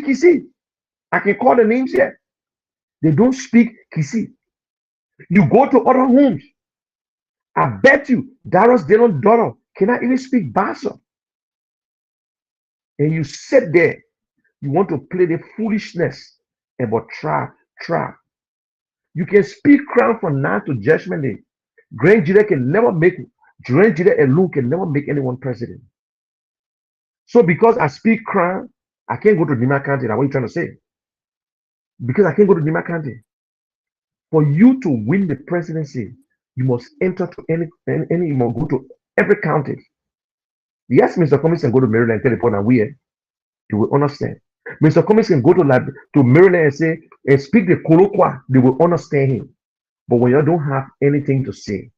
Kisi. I can call the names here. They don't speak Kisi. You go to other homes. I bet you Darius Dillon daughter cannot even speak Bassa. And you sit there, you want to play the foolishness about trap. You can speak crown from now to judgment day. Grand Judah can never make, Grand Judah alone can never make anyone president. So because I speak crown, I can't go to Nima County. That's what you're trying to say. Because I can't go to Nima County. For you to win the presidency, you must enter to any you must go to every county. Yes, Mr. Cummings can go to Maryland and tell the point that we are. You will understand. Mr. Cummings can go to Maryland and say and speak the colloquia, they will understand him. But when you don't have anything to say,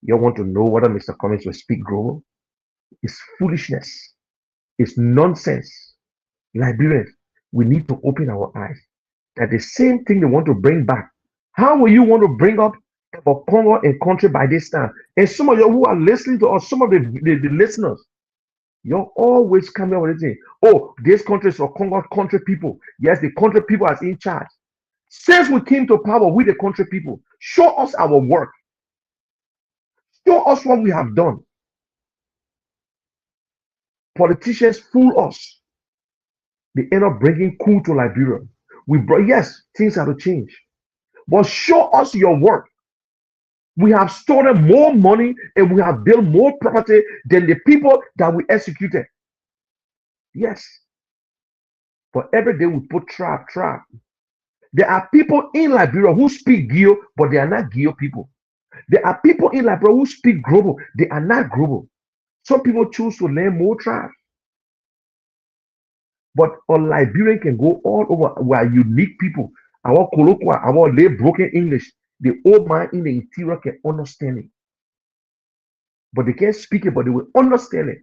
you want to know whether Mr. Cummings will speak global. It's foolishness. It's nonsense. Liberians, we need to open our eyes. That the same thing they want to bring back. How will you want to bring up about Congo and country by this time? And some of you who are listening to us, some of the listeners, you're always coming up with this thing. Oh, this country is for Congo country people. Yes, the country people are in charge. Since we came to power, we the country people, show us our work. Show us what we have done. Politicians fool us. They end up bringing cool to Liberia. Yes, things have to change. But show us your work. We have stolen more money and we have built more property than the people that we executed. Yes. But every day we put trap. There are people in Liberia who speak Gio, but they are not Gio people. There are people in Liberia who speak global. They are not global. Some people choose to learn more trap. But a Liberian can go all over. We are unique people. Our colloquial, our lay broken English. The old man in the interior can understand it. But they can't speak it, but they will understand it.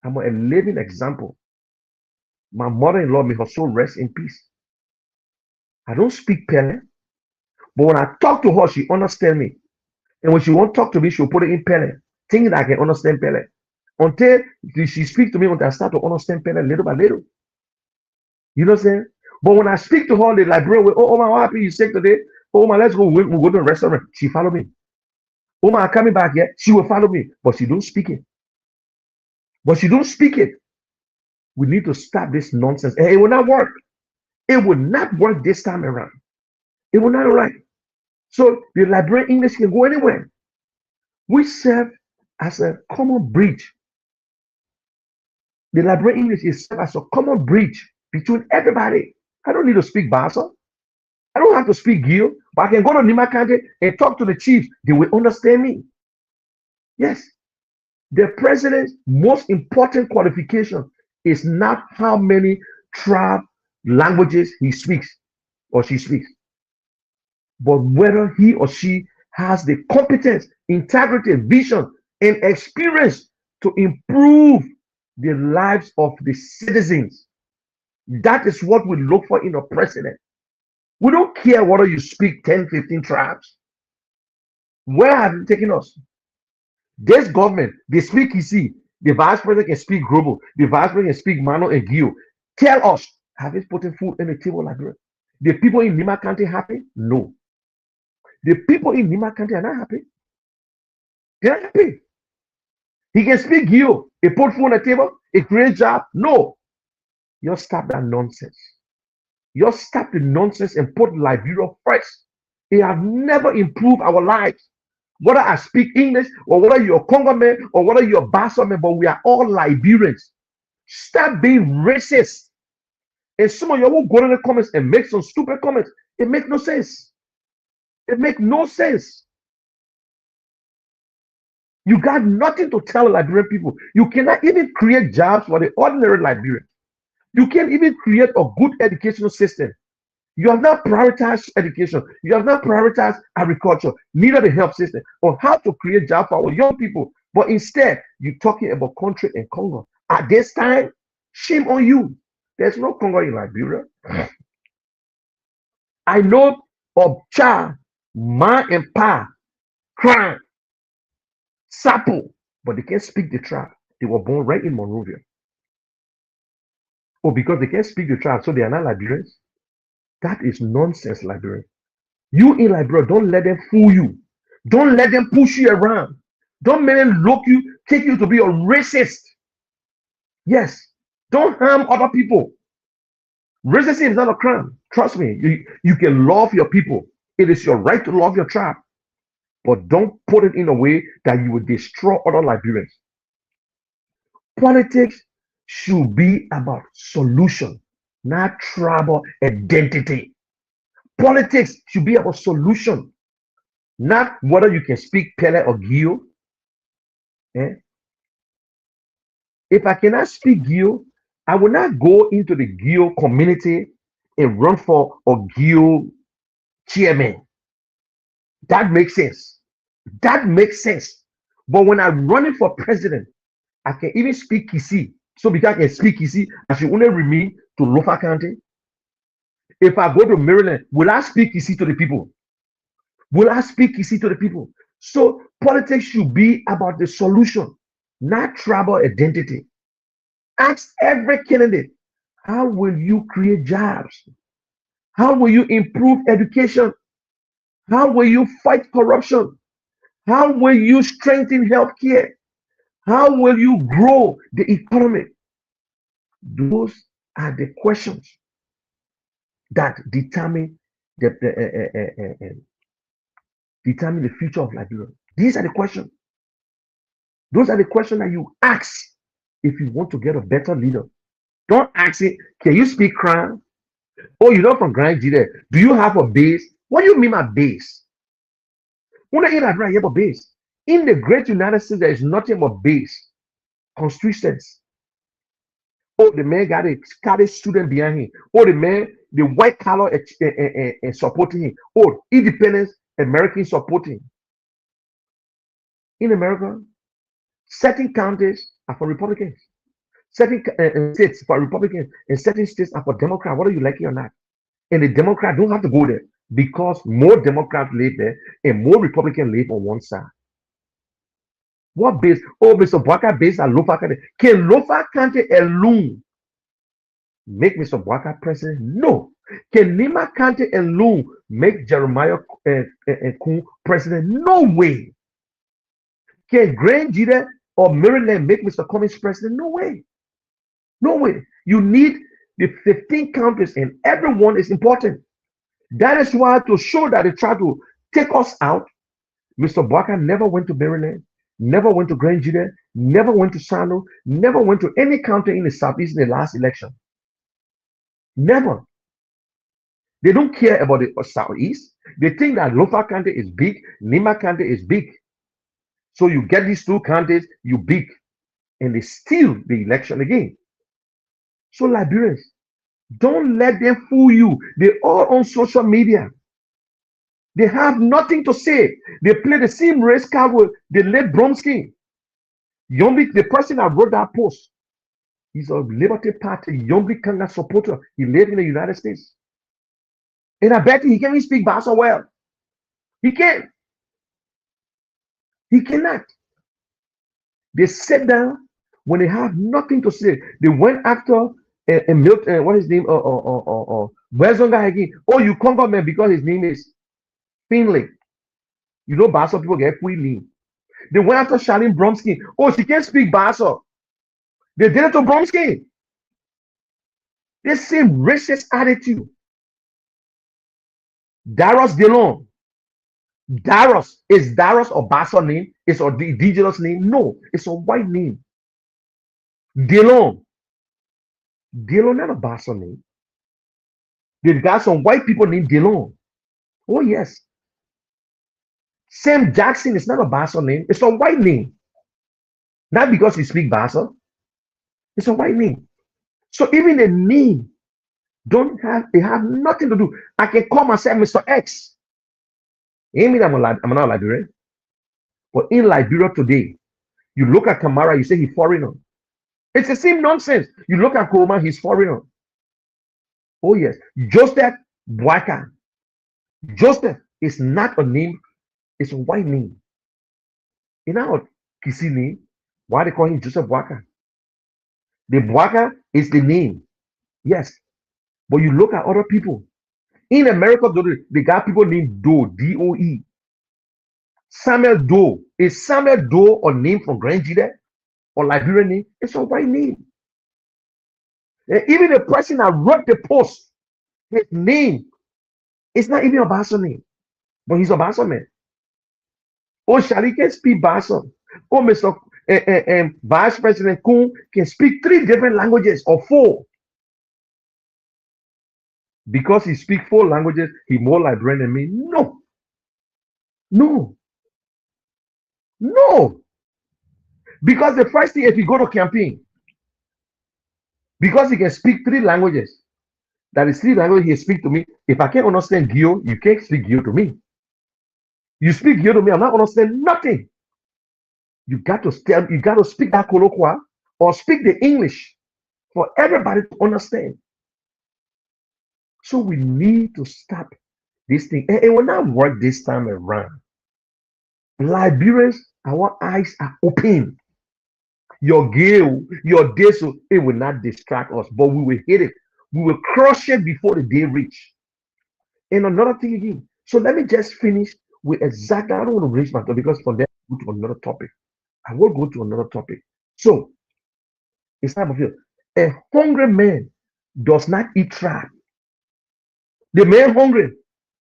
I'm a living example. My mother-in-law, may her soul rest in peace. I don't speak Pele, but when I talk to her, she understands me. And when she won't talk to me, she'll put it in Pele, thinking that I can understand Pele. Until she speaks to me, until I start to understand Pele little by little. You know what I'm saying? But when I speak to her, the librarian will, oh, my, how happy you sick today? Oh, my, let's go. We'll go to a restaurant. She follow me. Oh, my, I'm coming back here. She will follow me, but she don't speak it. We need to stop this nonsense. And it will not work. It will not work this time around. It will not work. So the Liberian English can go anywhere. We serve as a common bridge. The Liberian English is served as a common bridge between everybody. I don't need to speak Bassa. I don't have to speak Gio, but I can go to Nima County and talk to the chiefs. They will understand me. Yes. The president's most important qualification is not how many tribe languages he speaks or she speaks, but whether he or she has the competence, integrity, vision, and experience to improve the lives of the citizens. That is what we look for in a president. We don't care whether you speak 10, 15 tribes. Where have you taken us? This government, they speak Isi. The vice president can speak global. The vice president can speak Mano and Gio. Tell us, have you put food on the table like that? The people in Nima County happy? No. The people in Nima County are not happy. They're not happy. He can speak Gio. He put food on the table. He creates job. No. You stop that nonsense. You stop the nonsense and put Liberia first. It has never improved our lives. Whether I speak English or whether you're a Congo man or whether you're a Bassa man, but we are all Liberians. Stop being racist. And some of you will go in the comments and make some stupid comments. It makes no sense. It makes no sense. You got nothing to tell Liberian people. You cannot even create jobs for the ordinary Liberian. You can't even create a good educational system. You have not prioritized education. You have not prioritized agriculture, neither the health system, or how to create jobs for our young people. But instead, you're talking about country and Congo. At this time, shame on you. There's no Congo in Liberia. I know of Cha, Ma, and Pa, Kran, Sapo, but they can't speak the tribe. They were born right in Monrovia. Oh, because they can't speak the tribe, so they are not Liberians. That is nonsense, Liberian. You in Liberia, don't let them fool you. Don't let them push you around. Don't let them look you, take you to be a racist. Yes. Don't harm other people. Racism is not a crime. Trust me. You can love your people. It is your right to love your tribe. But don't put it in a way that you will destroy other Liberians. Politics should be about solution, not tribal identity. Politics should be about solution, not whether you can speak Pele or Gio. Eh? If I cannot speak Gio, I will not go into the Gio community and run for a Gio chairman. That makes sense. That makes sense. But when I'm running for president, I can even speak Kisi. So because I can speak Kisi, I should only remain to Lofa County. If I go to Maryland, will I speak Kisi to the people? Will I speak Kisi to the people? So politics should be about the solution, not tribal identity. Ask every candidate, how will you create jobs? How will you improve education? How will you fight corruption? How will you strengthen healthcare? How will you grow the economy? Those are the questions that determine the future of Liberia. These are the questions. Those are the questions that you ask if you want to get a better leader. Don't ask it, can you speak crime? Oh, you're not from Grand G there. Do you have a base? What do you mean by base? When I have a base. In the great United States, there is nothing but base. Constitutions. Oh, the man got a college student behind him. Oh, the man, the white collar supporting him. Oh, independence, Americans supporting. In America, certain counties are for Republicans, certain states for Republicans, and certain states are for Democrats, whether you like it or not. And the Democrats don't have to go there because more Democrats live there and more Republicans live on one side. What base? Oh, Mr. Bwaka based at Lofa County. Can Lofa County alone make Mr. Bwaka president? No. Can Nima County alone make Jeremiah Kun president? No way. Can Grand Jida or Maryland make Mr. Cummings president? No way. No way. You need the 15 counties, and everyone is important. That is why, to show that they try to take us out, Mr. Bwaka never went to Maryland, never went to Grand Jida, never went to Sano, never went to any county in the Southeast in the last election. Never. They don't care about the Southeast. They think that Lofa County is big, Nima County is big. So you get these two counties, you big, and they steal the election again. So Liberians, don't let them fool you. They're all on social media. They have nothing to say. They play the same race card with the late Bromsky. Yombi, the person that wrote that post, he's a Liberty Party Yombi Kanga supporter. He lives in the United States. And I bet he can't even speak Basa well. He can't. He cannot. They sit down when they have nothing to say. They went after what is his name? Wezonga again. Oh, you Congo man because his name is Finley. You know, Basa people get Finley. They went after Charlene Bromsky. Oh, she can't speak Basa. They did it to Bromsky. The same racist attitude. Daros Delon. Daros. Is Daros or Basa name? Is or the indigenous name? No, it's a white name. Delon. Delon not a Basa name. They've got some white people named Delon. Oh, yes. Sam Jackson is not a Basa name. It's a white name. Not because he speaks Basa. It's a white name. So even the name they have nothing to do. I can call myself Mr. X. You mean I'm not a Liberian? But in Liberia today, you look at Kamara, you say he's foreigner. It's the same nonsense. You look at Kuroma, he's foreigner. Oh, yes. Joseph Bwaka. Joseph is not a name, it's a white name. You know Kisi name? Why they call him Joseph Bwaka? The Bwaka is the name. Yes. But you look at other people. In America, they got people named Doe, D-O-E. Samuel Doe. Is Samuel Doe a name from Nigeria or Liberian name? It's a white name. And even the person that wrote the post, his name, it's not even a Bassa name, but he's a Bassa man. Oh, Shali can speak Bassa. Oh, Mr. Vice President Kun can speak 3 different languages or 4. Because he speaks 4 languages, he more Liberian than me. No, no, no. Because the first thing, if you go to campaign, because he can speak 3 languages, that is 3 languages he speak to me. If I can't understand Gio, you can't speak Gio to me. You speak Gio to me, I'm not understand nothing. You got to speak that colloquial or speak the English for everybody to understand. So we need to stop this thing. And it will not work this time around. Liberians, our eyes are open. Your gale, your diesel, it will not distract us, but we will hit it. We will crush it before the day reach. And another thing again. So let me just finish with exactly. I don't want to raise my topic because from there I go to another topic. I will go to another topic. So it's time of you. A hungry man does not eat trap. The man hungry,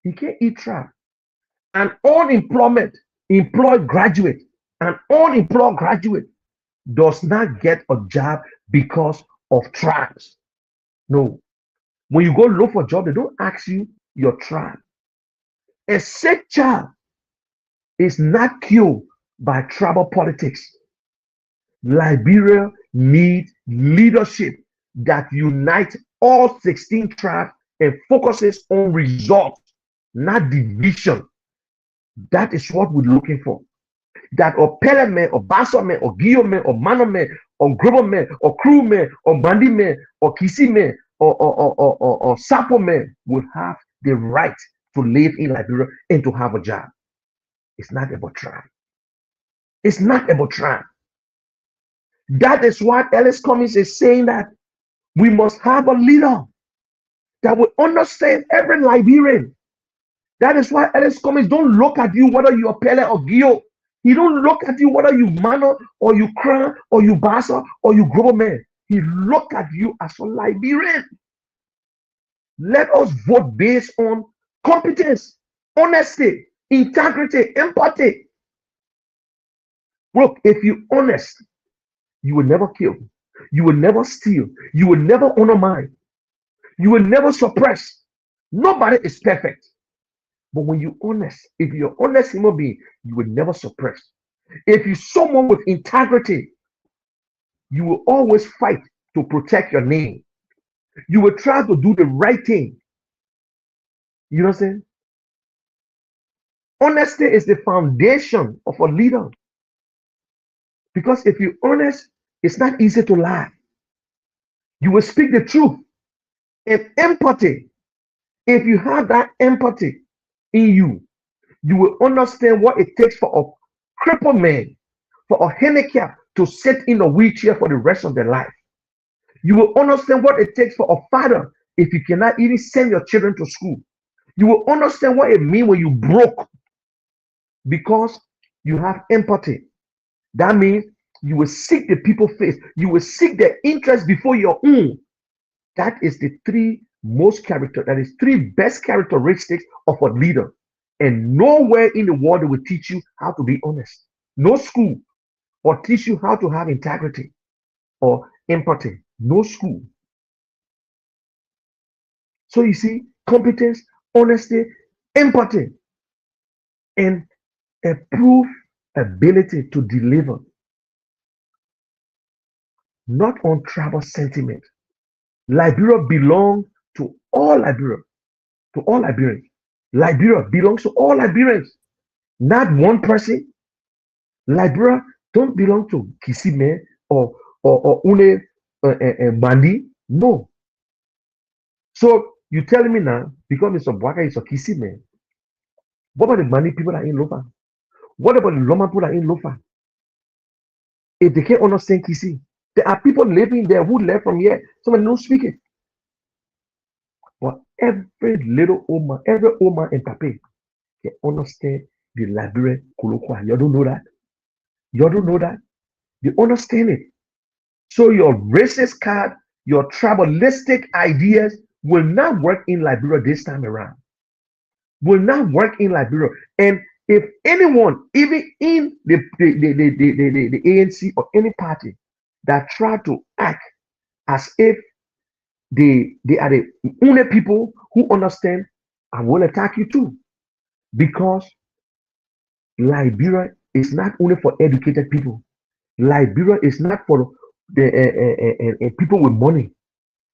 he can't eat trap. An employed graduate, an unemployed graduate does not get a job because of traps. No. When you go look for a job, they don't ask you your tribe. A sick child is not cured by tribal politics. Liberia needs leadership that unites all 16 tribes and focuses on results, not division. That is what we're looking for. That or Pele man, or Bassa man, or Gio man, or Mano man, or Grobo man, or Crew man, or Bandi man, or Kisi man, or Sapo man will have the right to live in Liberia and to have a job. It's not about tribe. It's not about tribe. That is why Ellis Cummings is saying that we must have a leader that will understand every Liberian. That is why Ellis Cummings don't look at you whether you are Pele or Gio. He don't look at you whether you Mano or you Kran or you Bassa or you Global man. He look at you as a Liberian. Let us vote based on competence, honesty, integrity, empathy. Look, if you're honest, you will never kill. You will never steal. You will never undermine. You will never suppress. Nobody is perfect. But when you're honest, if you're an honest human being, you will never suppress. If you're someone with integrity, you will always fight to protect your name. You will try to do the right thing. You know what I'm saying? Honesty is the foundation of a leader. Because if you're honest, it's not easy to lie. You will speak the truth. And empathy, if you have that empathy in you, you will understand what it takes for a crippled man, for a handicap to sit in a wheelchair for the rest of their life. You will understand what it takes for a father if you cannot even send your children to school. You will understand what it means when you broke because you have empathy. That means you will seek the people's face. You will seek their interest before your own. That is the three best characteristics of a leader. And nowhere in the world they will teach you how to be honest. No school or teach you how to have integrity or empathy. No school. So you see, competence, honesty, empathy, and a proof ability to deliver, not on tribal sentiment. Liberia belongs to all Liberia, to all Liberians. Liberia belongs to all Liberians, not one person. Liberia don't belong to Kisime or Une Bandi. No. So you telling me now, because Mr. Bwaka is a Kisime, what about the Bandi people that are in Lofa? What about the Loma people that are in Lofa? If they can't understand Kisi, there are people living there who left from here. Somebody don't speak it. But every little Oma, every Oma and Papa can understand the Liberian colloquial. You don't know that. You don't know that. They understand it. So your racist card, your tribalistic ideas will not work in Liberia this time around. Will not work in Liberia. And if anyone, even in the ANC or any party that try to act as if they are the only people who understand, I will attack you too. Because Liberia is not only for educated people. Liberia is not for the people with money.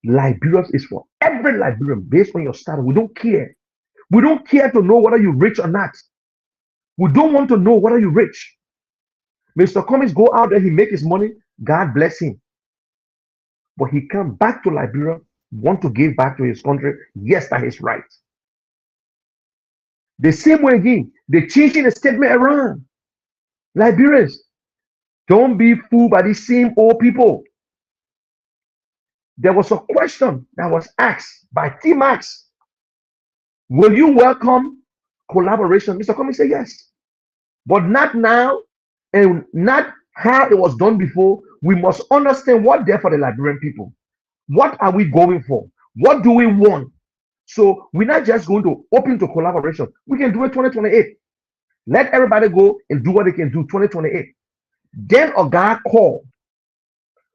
Liberia is for every Liberian based on your status. We don't care. We don't care to know whether you're rich or not. We don't want to know whether you're rich. Mr. Cummings go out there, he make his money. God bless him. But he come back to Liberia, want to give back to his country. Yes, that is right. The same way again, they changing the statement around. Liberians, don't be fooled by these same old people. There was a question that was asked by T Max. Will you welcome collaboration? Mr. Cummings said yes. But not now and not how it was done before. We must understand what there for the Liberian people. What are we going for? What do we want? So we're not just going to open to collaboration. We can do it 2028. Let everybody go and do what they can do 2028. Then a guy called.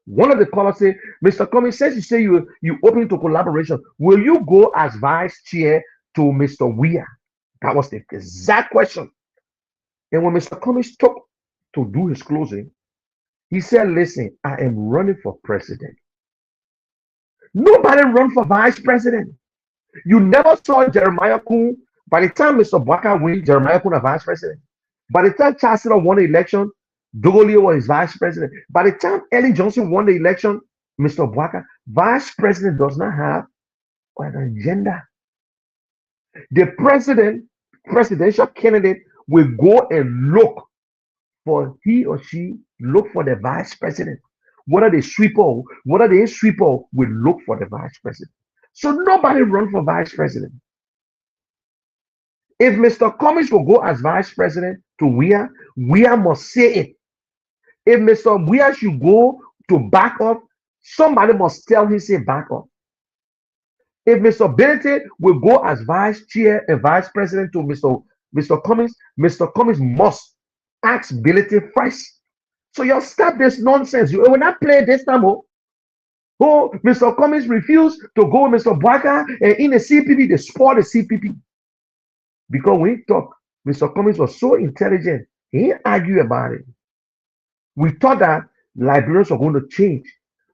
One of the callers said, Mr. Cummings, says you say you open to collaboration. Will you go as vice chair to Mr. Weir? That was the exact question. And when Mr. Cummings took to do his closing, he said, listen, I am running for president. Nobody run for vice president. You never saw Jeremiah Kuhn. By the time Mr. Baka win, Jeremiah Kuhn a vice president. By the time Chancellor won the election, Dogolio was his vice president. By the time Ellen Johnson won the election, Mr. Baka, vice president does not have an agenda. The presidential candidate will go and look for he or she look for the vice president. Whether they sweeper, whether they sweeper will look for the vice president. So nobody run for vice president. If Mr. Cummings will go as vice president to Weir, Weir must say it. If Mr. Weir should go to back up, somebody must tell him say back up. If Mr. Benedict will go as vice chair and vice president to Mr. Cummings, Mr. Cummings must ask Benedict first. So you stop this nonsense. You will not play this time. Oh, Mr. Cummings refused to go with Mr. Baka and in the CPP, they spoil the CPP. Because when he talked, Mr. Cummings was so intelligent, he didn't argue about it. We thought that Liberians are going to change.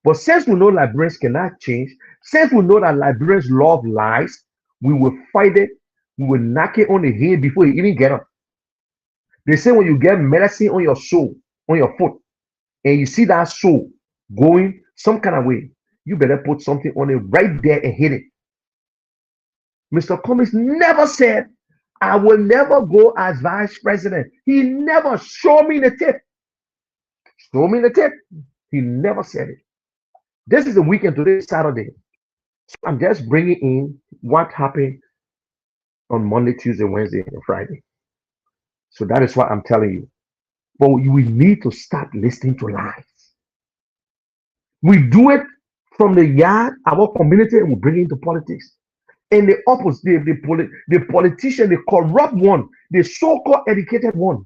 But since we know Liberians cannot change, since we know that Liberians love lies, we will fight it. We will knock it on the head before you even get up. They say when you get medicine on your soul, on your foot, and you see that soul going some kind of way, you better put something on it right there and hit it. Mr. Cummings never said, I will never go as vice president. He never showed me the tip. Show me the tip. He never said it. This is the weekend. Today is Saturday. So I'm just bringing in what happened on Monday, Tuesday, Wednesday, and Friday. So that is what I'm telling you. But we need to start listening to lies. We do it from the yard, our community, and we bring it into politics. And the opposite, the politician, the corrupt one, the so-called educated one,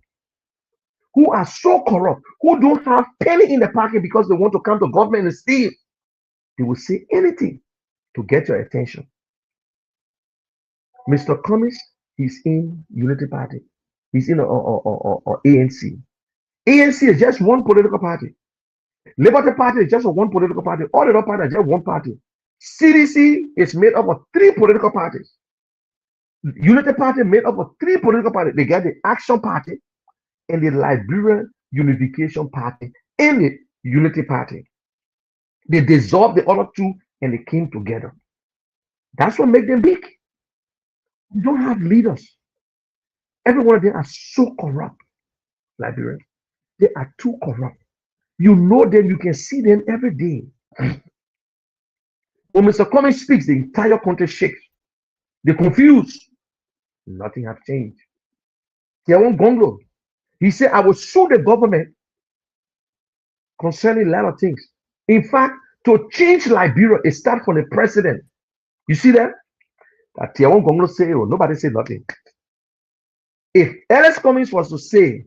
who are so corrupt, who don't have penny in the pocket because they want to come to government and steal. They will say anything to get your attention. Mr. Cummings, he's in Unity Party. He's in ANC. ANC is just one political party. Liberty Party is just one political party. All the other parties are just one party. CDC is made up of 3 political parties. Unity Party made up of 3 political parties. They get the Action Party and the Liberian Unification Party and the Unity Party. They dissolved the other 2 and they came together. That's what makes them big. You don't have leaders. Every one of them are so corrupt, Liberians. They are too corrupt. You know them, you can see them every day. When Mr. Cummings speaks, the entire country shakes. They confused. Nothing has changed. Tiawon Gonglo, he said, I will sue the government concerning a lot of things. In fact, to change Liberia, it starts from the president. You see that? That Tiawon Gonglo say, oh, nobody said nothing. If Alex Cummings was to say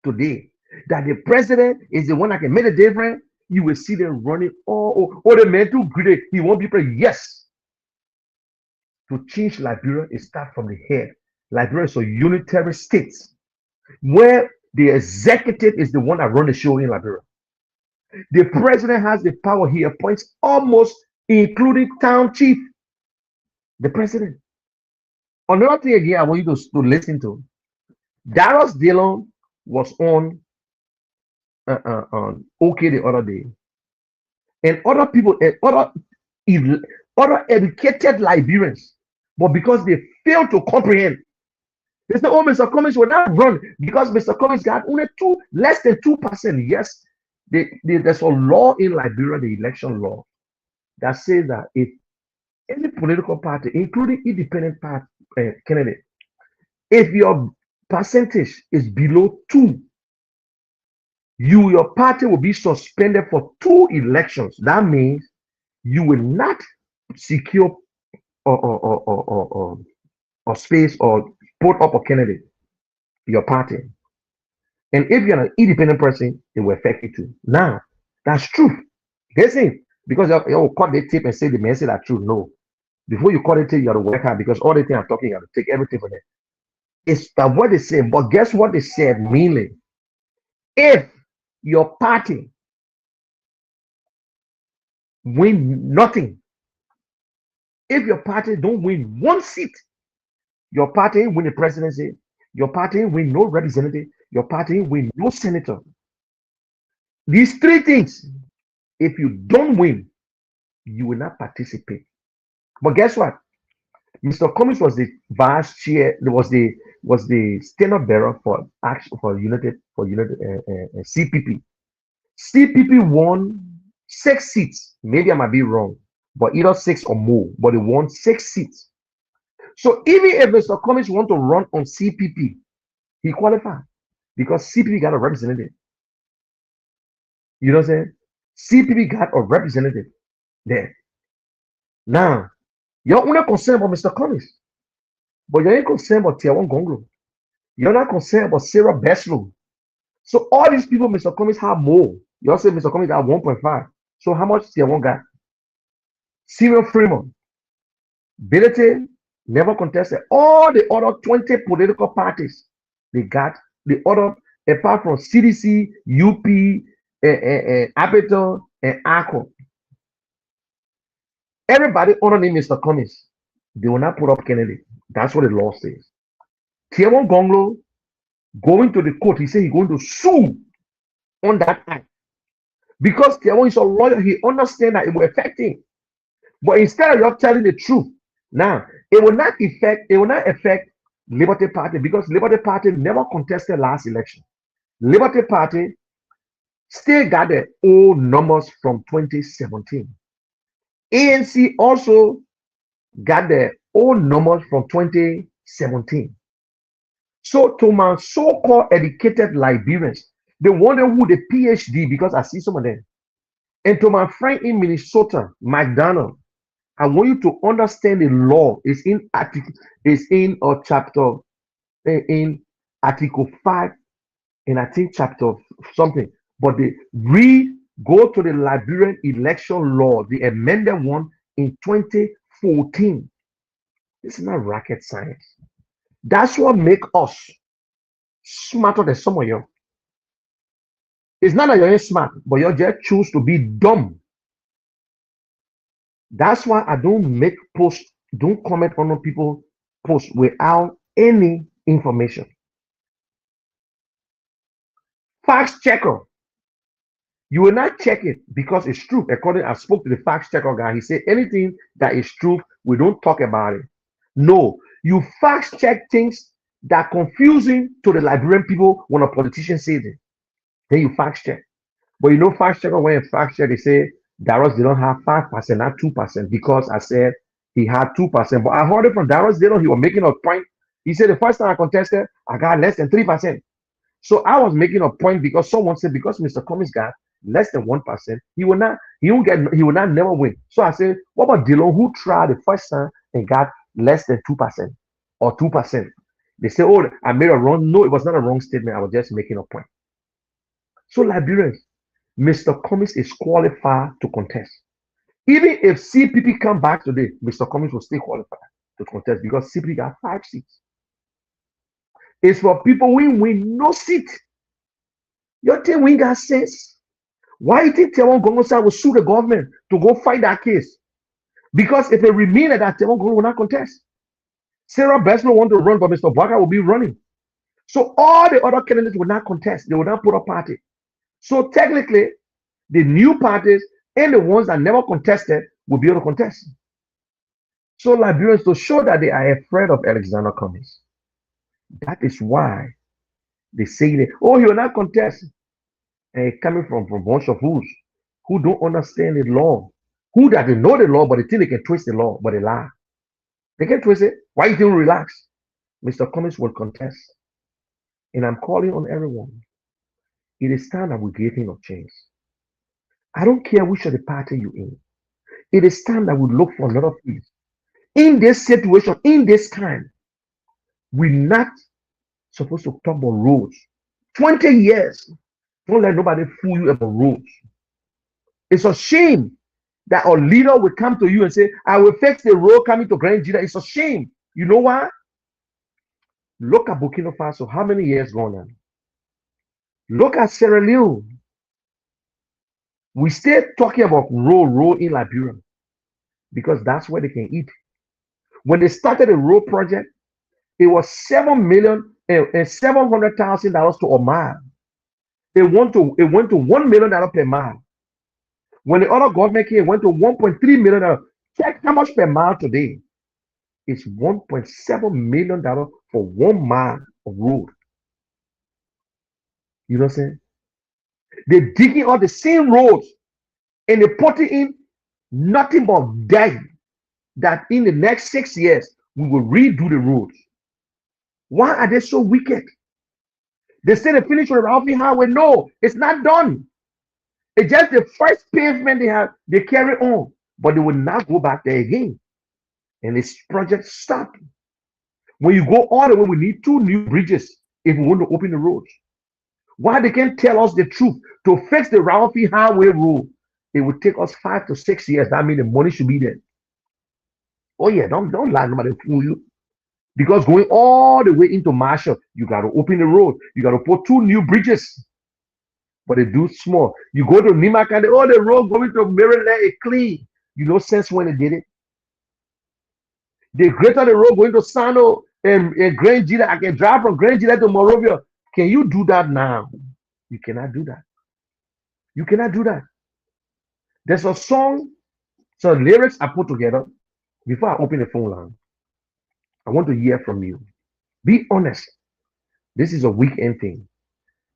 today that the president is the one that can make a difference, you will see them running. Oh, the man too great. He won't be president. Yes. To change Liberia, it starts from the head. Liberia is a unitary state where the executive is the one that runs the show in Liberia. The president has the power. He appoints almost, including town chief, the president. Another thing again I want you to listen to. Darius Dillon was on OK the other day, and other people, other educated Liberians, but because they fail to comprehend, they say, "Oh, Mr. Cummings will not run because Mr. Cummings got only less than 2%." Yes, there's a law in Liberia, the election law, that says that if any political party, including independent party candidate, if your percentage is below 2, your party will be suspended for 2 elections. That means you will not secure or space or put up a candidate, your party. And if you're an independent person, it will affect you too. Now, that's true. They say, because you cut the tape and say the man said that true. No. Before you cut the tape, you have to work hard because all the thing I'm talking, you have to take everything from it. It's that what they say, but guess what they said mainly? If your party win nothing, if your party don't win 1 seat, your party win the presidency, your party win no representative, your party win no senator. These 3 things, if you don't win, you will not participate. But guess what? Mr. Cummings was the vice chair, was the standard bearer for action for United CPP. CPP won 6 seats. Maybe I might be wrong, but either 6 or more. But they won 6 seats. So even if Mr. Cummings want to run on CPP, he qualified because CPP got a representative. You know what I'm saying? CPP got a representative there. Now, you're only concerned about Mr. Cummings, but you ain't concerned about Tiawon Gonglo. You're not concerned about Sarah Beslow. So all these people, Mr. Cummings have more. You also say Mr. Cummings got 1.5. So how much Tiawon got? Cyril Freeman, Bilete never contested. All the other 20 political parties, they got the other, apart from CDC, UP, Abeton, and ACO. Everybody underneath Mr. Cummings, they will not put up Kennedy. That's what the law says. Tiawon Gonglo going to the court, he said he's going to sue on that act. Because Tiawon is a lawyer, he understands that it will affect him. But instead of you telling the truth, now it will not affect Liberty Party because Liberty Party never contested last election. Liberty Party still got the old numbers from 2017. ANC also got the old numbers from 2017. So to my so-called educated Liberians, they wonder who the PhD, because I see some of them. And to my friend in Minnesota, McDonald, I want you to understand the law. It's in chapter in Article 5, and I think chapter something. But they go to the Liberian election law, the amended one in 2014. This is not rocket science. That's what makes us smarter than some of you. It's not that you're smart, but you just choose to be dumb. That's why I don't make posts, don't comment on people posts without any information. Fact checker. You will not check it because it's true. According, I spoke to the fact checker guy. He said anything that is true, we don't talk about it. No, you fact check things that are confusing to the Liberian people when a politician says it. Then you fact check. But you know, fact checker, when you fact check, they say, Darius didn't have 5%, not 2%, because I said he had 2%. But I heard it from Darius Dillon. He was making a point. He said the first time I contested, I got less than 3%. So I was making a point because someone said because Mr. Cummings got less than 1%, he will not never win. So I said, what about Dillon who tried the first time and got less than 2% or 2%? They say, oh, I made a wrong. No, it was not a wrong statement. I was just making a point. So Liberians, Mr. Cummings is qualified to contest. Even if CPP come back today, Mr. Cummings will still qualify to contest because CPP got 5 seats. It's for people who win no seat. Your team win got sense. Why you think Tewon Gongosa will sue the government to go fight that case? Because if it remain at that, Tewon Gongosa will not contest. Sarah Besman want to run, but Mr. Barker will be running. So all the other candidates will not contest. They will not put a party. So technically, the new parties and the ones that never contested will be able to contest. So Liberians, to show that they are afraid of Alexander Cummings, that is why they say that, oh, he will not contest. And coming from a bunch of fools who don't understand the law, who that they know the law, but they think they can twist the law, but they lie. They can twist it. Why you don't relax? Mr. Cummings will contest. And I'm calling on everyone. It is time that we give him a chance. I don't care which of the party you're in. It is time that we look for another place. In this situation, in this time, we're not supposed to talk about roads. 20 years. Don't let nobody fool you about roads. It's a shame that a leader will come to you and say, I will fix the road coming to Grand Gita. It's a shame. You know why? Look at Burkina Faso. How many years gone on? Look at Sierra Leone. We still talking about road in Liberia because that's where they can eat. When they started the road project, it was $7,700,000 to a mile. It went to $1 million per mile. When the other government came, it went to $1.3 million. Check how much per mile today. It's $1.7 million for 1 mile of road. You know what I'm saying? They're digging all the same roads and they're putting in nothing but debt that in the next 6 years we will redo the roads. Why are they so wicked? They say they finished with the Ralphie Highway. No, it's not done. It's just the first pavement they carry on, but they will not go back there again. And this project stopped. When you go all the way, we need 2 new bridges if we want to open the roads. Why they can't tell us the truth? To fix the Ralphie Highway road, it would take us 5 to 6 years. That means the money should be there. Oh yeah, don't lie, nobody fool you. Because going all the way into Marshall, you got to open the road. You got to put 2 new bridges. But they do small. You go to Nima County, oh, the road going to Maryland is clean. You know sense when they did it. The greater the road going to Sano and Grand Gila, I can drive from Grand Gila to Morovia. Can you do that now? You cannot do that. You cannot do that. There's a song, some lyrics I put together before I open the phone line. I want to hear from you. Be honest. This is a weekend thing.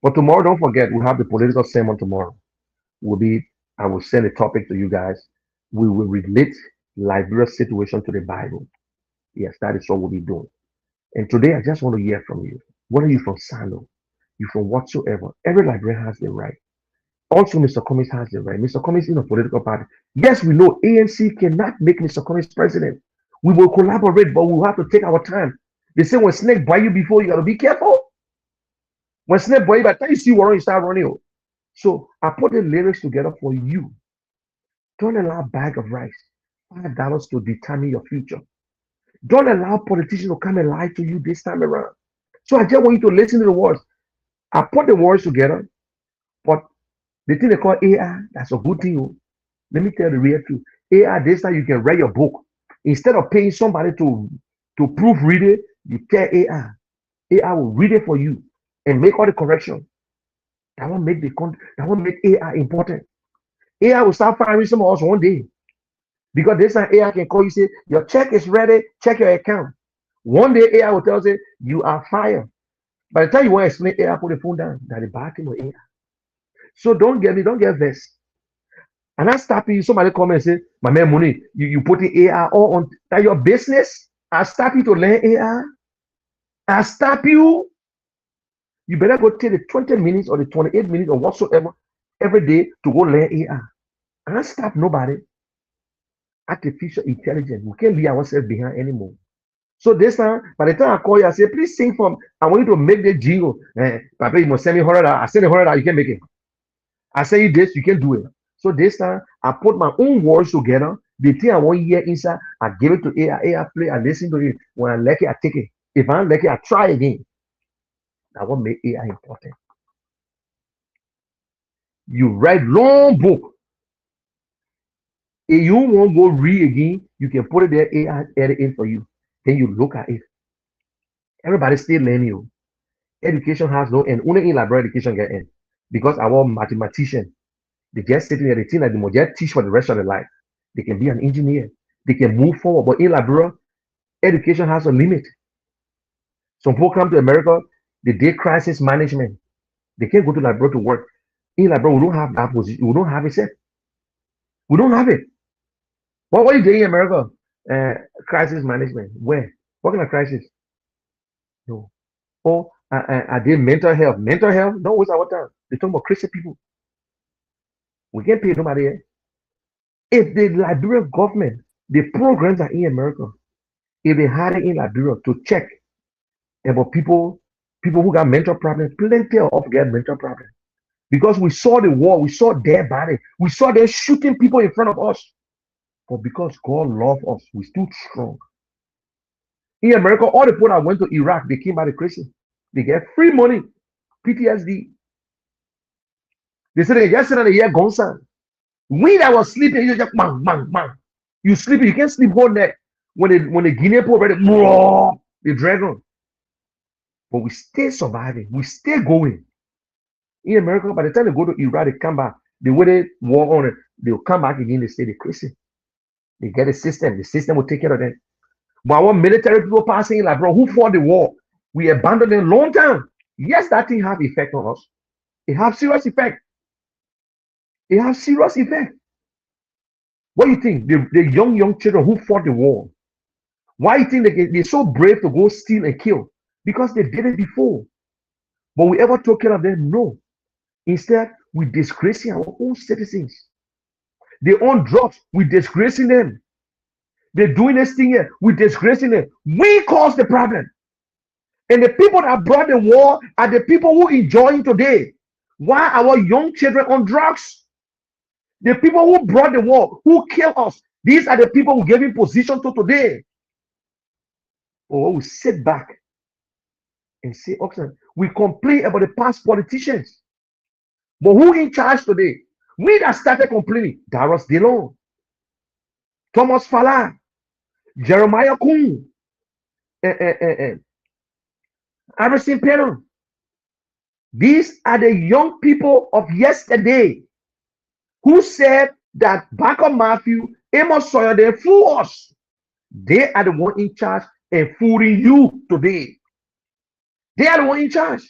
But tomorrow, don't forget, we'll have the political sermon tomorrow. I will send a topic to you guys. We will relate Liberia's situation to the Bible. Yes, that is what we'll be doing. And today, I just want to hear from you. Whether you're from Sano, you're from whatsoever, every Liberian has the right. Also, Mr. Cummings has the right. Mr. Cummings is in a political party. Yes, we know ANC cannot make Mr. Cummings president. We will collaborate, but we'll have to take our time. They say when snake bite you before, you got to be careful. When snake bite you, by the time you see one, you start running. So I put the lyrics together for you. Don't allow a bag of rice, $5 to determine your future. Don't allow politicians to come and lie to you this time around. So I just want you to listen to the words. I put the words together, but the thing they call AI, that's a good thing. Let me tell you the real truth. AI, this time you can write your book. Instead of paying somebody to proofread it, you tell AI. AI will read it for you and make all the correction. That won't make AI important. AI will start firing some of us one day. Because this time AI can call you, say, your check is ready, check your account. One day AI will tell you, you are fired. By the time you want to explain AI, put the phone down. That is bad thing with AI. So don't get vexed. And I stop you. Somebody come and say, my man, money, you putting AI all on that your business. I stop you to learn AI. I stop you. You better go take the 20 minutes or the 28 minutes or whatsoever every day to go learn AI. And I stop nobody. Artificial intelligence. We can't leave ourselves behind anymore. So this time, by the time I call you, I say, please sing from. I want you to make the jingle. Papa, you must send me $100. I send you $100. You can make it. I say you this, you can do it. So this time, I put my own words together. The thing I want to hear inside, I give it to AI. AI play. I listen to it. When I like it, I take it. If I don't like it, I try again. I want to make AI important. You write long book. If you won't go read again, you can put it there. AI edit it for you. Then you look at it. Everybody still learning you. Education has no end. Only in library education get end. Because our mathematician, they just sitting there, they think that they must just teach for the rest of their life. They can be an engineer. They can move forward. But in library, education has a limit. Some people come to America, they did crisis management. They can't go to library to work. In library, we don't have that position. We don't have it set. We don't have it. What are you doing in America? Crisis management. Where? What kind of crisis? No. Oh, I did mental health. Mental health? Don't waste our time. They talk about Christian people. We can't pay nobody else. If the Liberian government, the programs are in America, if they had it in Liberia to check about people who got mental problems, plenty of get mental problems. Because we saw the war, we saw their body, we saw them shooting people in front of us. But because God loved us, we stood strong. In America, all the people that went to Iraq, they came by the Christian. They get free money, PTSD. They said they just said that they hear guns sound. We that was sleeping, you just bang, bang, bang. You sleeping, you can't sleep whole night. When the Guinea people ready, the dragon. But we stay surviving, we stay going. In America, by the time they go to Iraq, they come back. The way they war on it, they'll come back again, they stay the Christian. They get a system, the system will take care of them. But our military people passing like, bro, who fought the war? We abandoned them long time. Yes, that thing have effect on us. It have serious effect. It has serious effect. What do you think? The young children who fought the war, why you think they're so brave to go steal and kill? Because they did it before. But we ever took care of them? No. Instead, we disgracing our own citizens. They own drugs, we disgracing them. They're doing this thing here, we disgracing them. We caused the problem. And the people that brought the war are the people who enjoying today. Why our young children on drugs? The people who brought the war, who killed us, these are the people who gave him position to today. Or we sit back and say, okay, we complain about the past politicians. But who in charge today? We that started complaining, Darius Dillon, Thomas Fala, Jeremiah Kuhn, Harrison Perron. These are the young people of yesterday who said that Backup Matthew, Amos Sawyer, they fool us. They are the one in charge and fooling you today. They are the one in charge.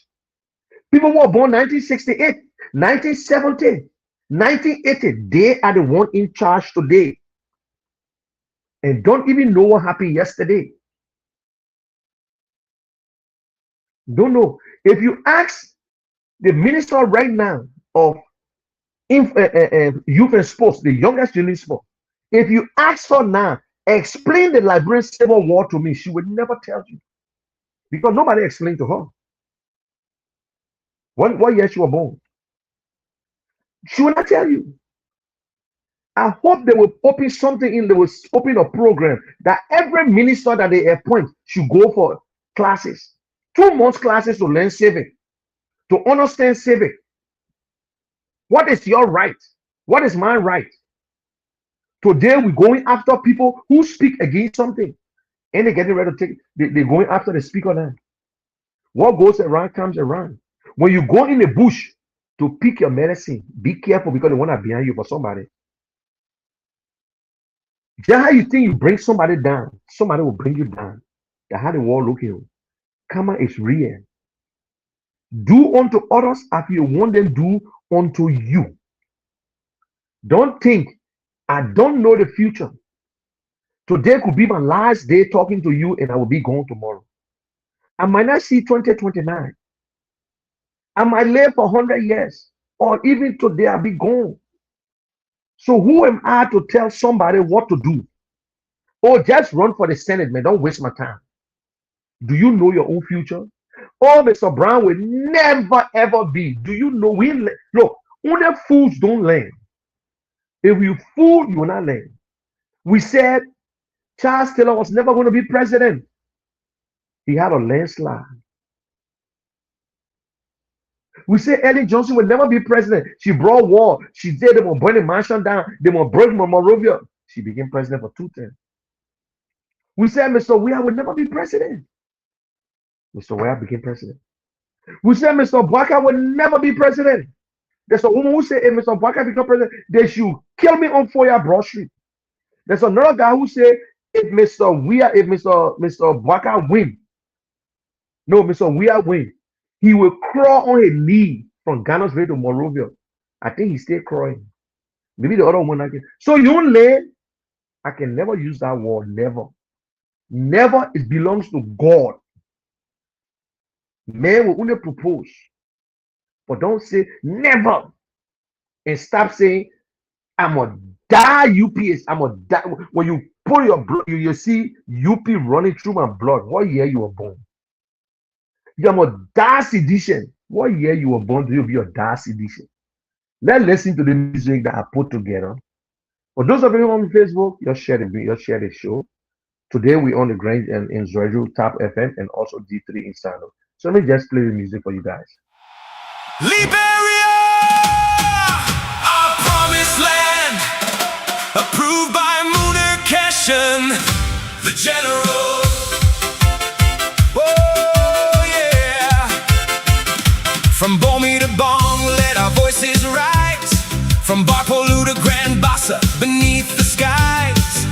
People who were born 1968, 1970, 1980, they are the one in charge today. And don't even know what happened yesterday. Don't know. If you ask the minister right now of youth and sports, the youngest in sport, if you ask her now, explain the Liberian Civil War to me, she would never tell you. Because nobody explained to her. What year she was born? She will not tell you. I hope they will open something in, they will open a program that every minister that they appoint should go for classes. 2 months classes to learn civic, to understand civic. What is your right? What is my right? Today we're going after people who speak against something. And they're getting ready to take, they're going after the speaker now. What goes around comes around. When you go in the bush to pick your medicine, be careful because they want to behind you for somebody. Just how you think you bring somebody down, somebody will bring you down. That's how the world looking. Karma is real. Do unto others as you want them to do unto you. Don't think I don't know the future. Today could be my last day talking to you, and I will be gone tomorrow. I might not see 2029. I might live for 100 years, or even today I'll be gone. So who am I to tell somebody what to do? Oh, just run for the Senate, man. Don't waste my time. Do you know your own future? Oh, Mr. Brown will never ever be. Do you know look, only fools don't learn. If you fool, you will not learn. We said Charles Taylor was never going to be president. He had a landslide. We say Ellen Johnson will never be president. She brought war. She said they will burn the mansion down. They will break Monrovia. She became president for 2 terms. We said Mr. Weah will never be president. Mr. Weah became president. We said Mr. Barker will never be president. There's a woman who said if Mr. Barker become president, they should kill me on Foya Broad Street. There's another guy who said if Mr. Barker win, no, Mr. Weah win, he will crawl on his knee from Ghana's way to Monrovia. I think he still crying. Maybe the other one again. So you learn, I can never use that word, never. Never, it belongs to God. Man will only propose. But don't say never. And stop saying, I'm gonna die UPS. I'm gonna die. When you put your blood, you see UP running through my blood. What year you were born? I'm gonna die sedition. What year you were born to be a die sedition? Let's listen to the music that I put together. For those of you on Facebook, just share the show. Today we on the Grange and in Zoeju Tap FM and also D3 in Sano. So let me just play the music for you guys. Liberia, our promised land, approved by Muner Keshen, the general. Oh yeah. From Bomi to Bong, let our voices rise. From Barpolu to Grand Bassa, beneath the skies.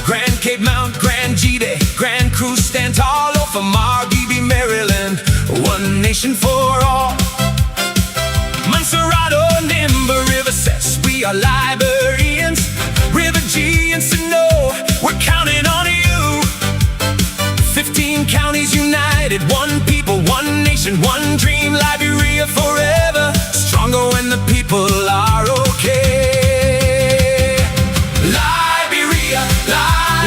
Grand Cape Mount, Grand Jide, Grand Cruz stand tall over Margibi, Maryland. One nation for all. Montserrato, Nimba, River Cess, we are Liberians. River G and Sino, we're counting on you. 15 counties united, one people, one nation, one dream. Liberia forever, stronger when the people are okay. Liberia,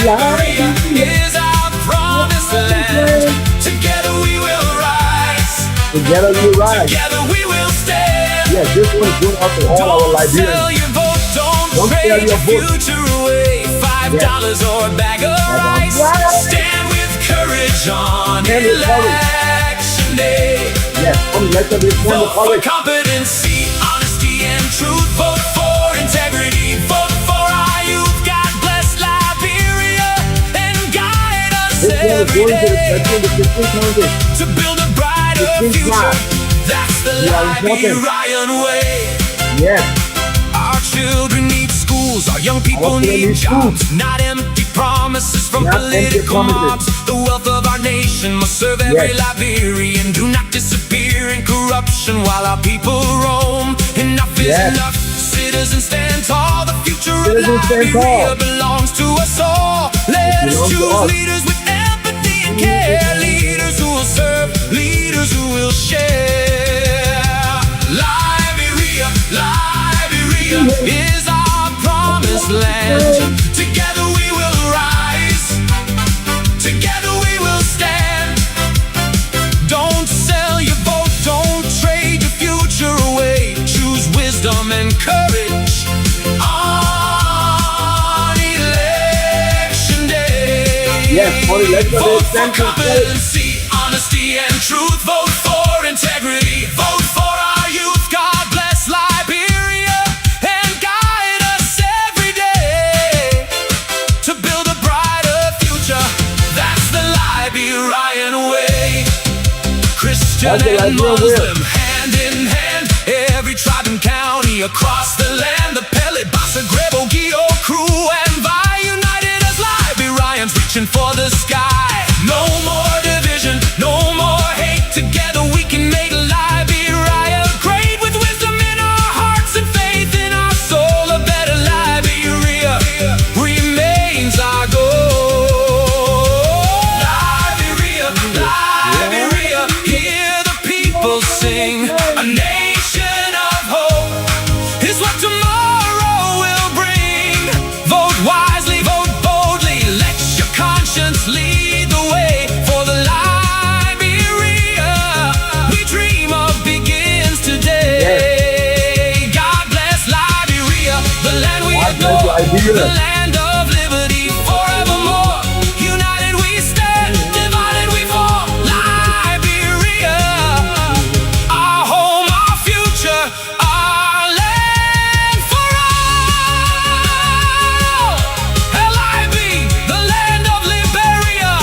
Liberia is our promised land. Together we will rise. Together we rise. Together we will stand. Yeah, this one is going out to all our Liberians. Don't sell your vote, don't trade your future away. $5 or a bag of rice. Stand with courage on election day. Yes, on election day. Vote for competency, honesty, and truth. Vote for integrity. Vote for our youth. God bless Liberia and guide us every day to build a brighter future. That's the Liberian way. Yes. Our children need schools, our young people need jobs. Not empty promises from political mobs. The wealth of our nation must serve every Liberian. Do not disappear in corruption while our people roam. Enough is enough. Citizens stand tall. The future of Liberia belongs to us all. Let us choose leaders with empathy and care. Leaders who will serve, leaders who will share. Liberia, Liberia is our promised land. Together we will rise. Together we will stand. Don't sell your vote, don't trade your future away. Choose wisdom and courage on election day. Yes, on election day. Vote for competency, honesty, and truth. Vote for integrity. Vote for our youth. God bless Liberia and guide us every day to build a brighter future. That's the Liberian way. Christian and Muslim, hand in hand. Every tribe and county across the land. The Pele, Bassa, Grebo, Gio, crew, and Vi, united as Liberians reaching for the sky. No more division, no more hate. Together we can make Liberia great, with wisdom in our hearts and faith in our soul. Liberia. the land of liberty forevermore. United we stand, divided we fall. Liberia, our home, our future, our land for all. LIB, the land of Liberia,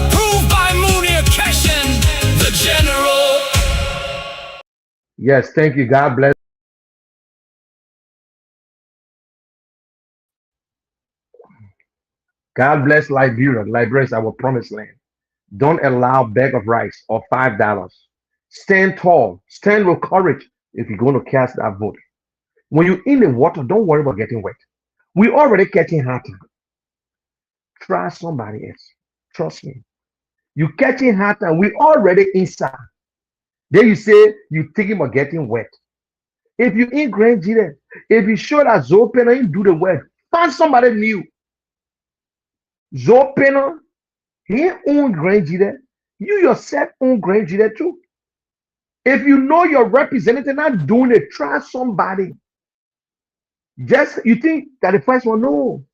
approved by Munir Keshen, the general. Yes, thank you. God bless. God bless Liberia. Liberia is our promised land. Don't allow a bag of rice or $5. Stand tall. Stand with courage if you're going to cast that vote. When you're in the water, don't worry about getting wet. We already catching hot. Try somebody else. Trust me. You catching hot and we already inside. Then you say you thinking about getting wet. If you in Grand Gita, if you show that Zopena you do the work, find somebody new. Zopena, he own Grand Gita. You yourself own Grand Gita too. If you know your representative not doing it, try somebody. Just you think that the first one, no.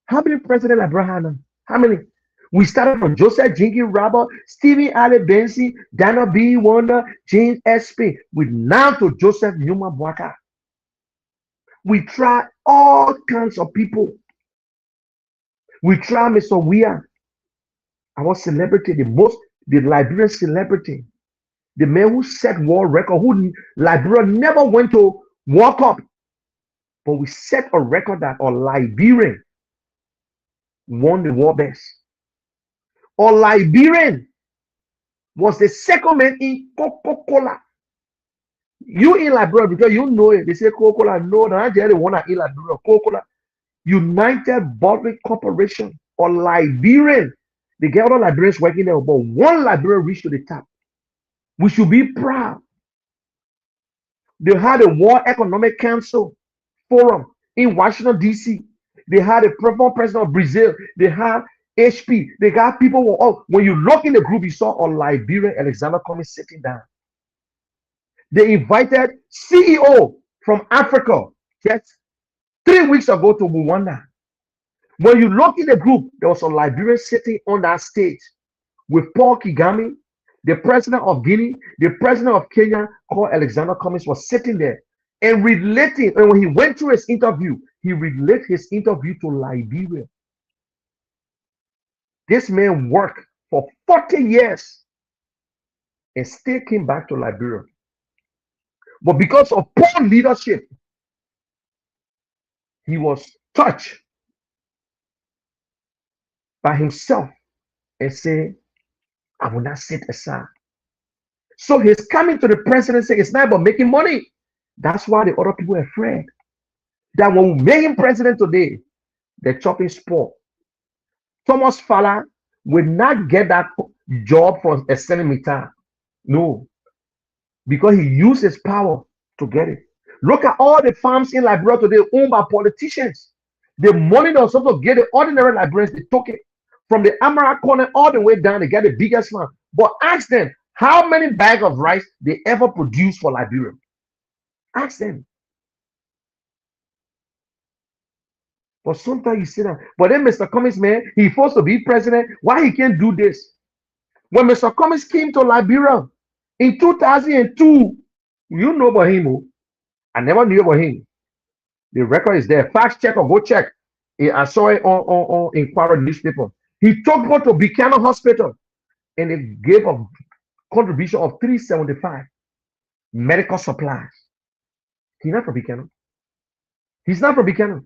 How many presidents Abraham? How many? We started from Joseph Jenkins Robert, Stephen Ale Benson, Dana B. Wonder, James S.P. We now to Joseph Numa Boaka. We try all kinds of people. We try Mr. Weah, our celebrity, the Liberian celebrity, the man who set world record, who Liberia never went to World Cup, but we set a record that a Liberian won the world best. A Liberian was the second man in Coca-Cola. You in Liberia because you know it. They say Coca-Cola. No, not the one in Liberia. Coca-Cola. United Bottling Corporation or Liberian. They get all Liberians working there, but one Liberian reached to the top. We should be proud. They had a World Economic Council forum in Washington, D.C. They had a former president of Brazil. They had HP. They got people who all when you look in the group, you saw a Liberian Alexander Cummings sitting down. They invited CEO from Africa just 3 weeks ago to Rwanda. When you look in the group, there was a Liberian sitting on that stage with Paul Kagame, the president of Guinea, the president of Kenya, called Alexander Cummings, was sitting there and relating. And when he went through his interview, he related his interview to Liberia. This man worked for 40 years and still came back to Liberia. But because of poor leadership, he was touched by himself and said, I will not sit aside. So he's coming to the presidency. It's not about making money. That's why the other people are afraid that when we make him president today, they're chopping sport. Thomas Fowler will not get that job for a senator. No, because he used his power to get it. Look at all the farms in Liberia today owned by politicians. The money that was supposed to get the ordinary Liberians, they took it from the Amaral corner all the way down. They get the biggest farm. But ask them how many bags of rice they ever produced for Liberia. Ask them. But sometimes you see that. But then Mr. Cummings, man, he's supposed to be president. Why he can't do this? When Mr. Cummings came to Liberia in 2002, you know about him. Oh. I never knew about him. The record is there. Fact check or go check. I saw it on Inquirer newspaper. He took her to Buchanan Hospital and they gave a contribution of $375 medical supplies. He's not from Buchanan. He's not from Buchanan.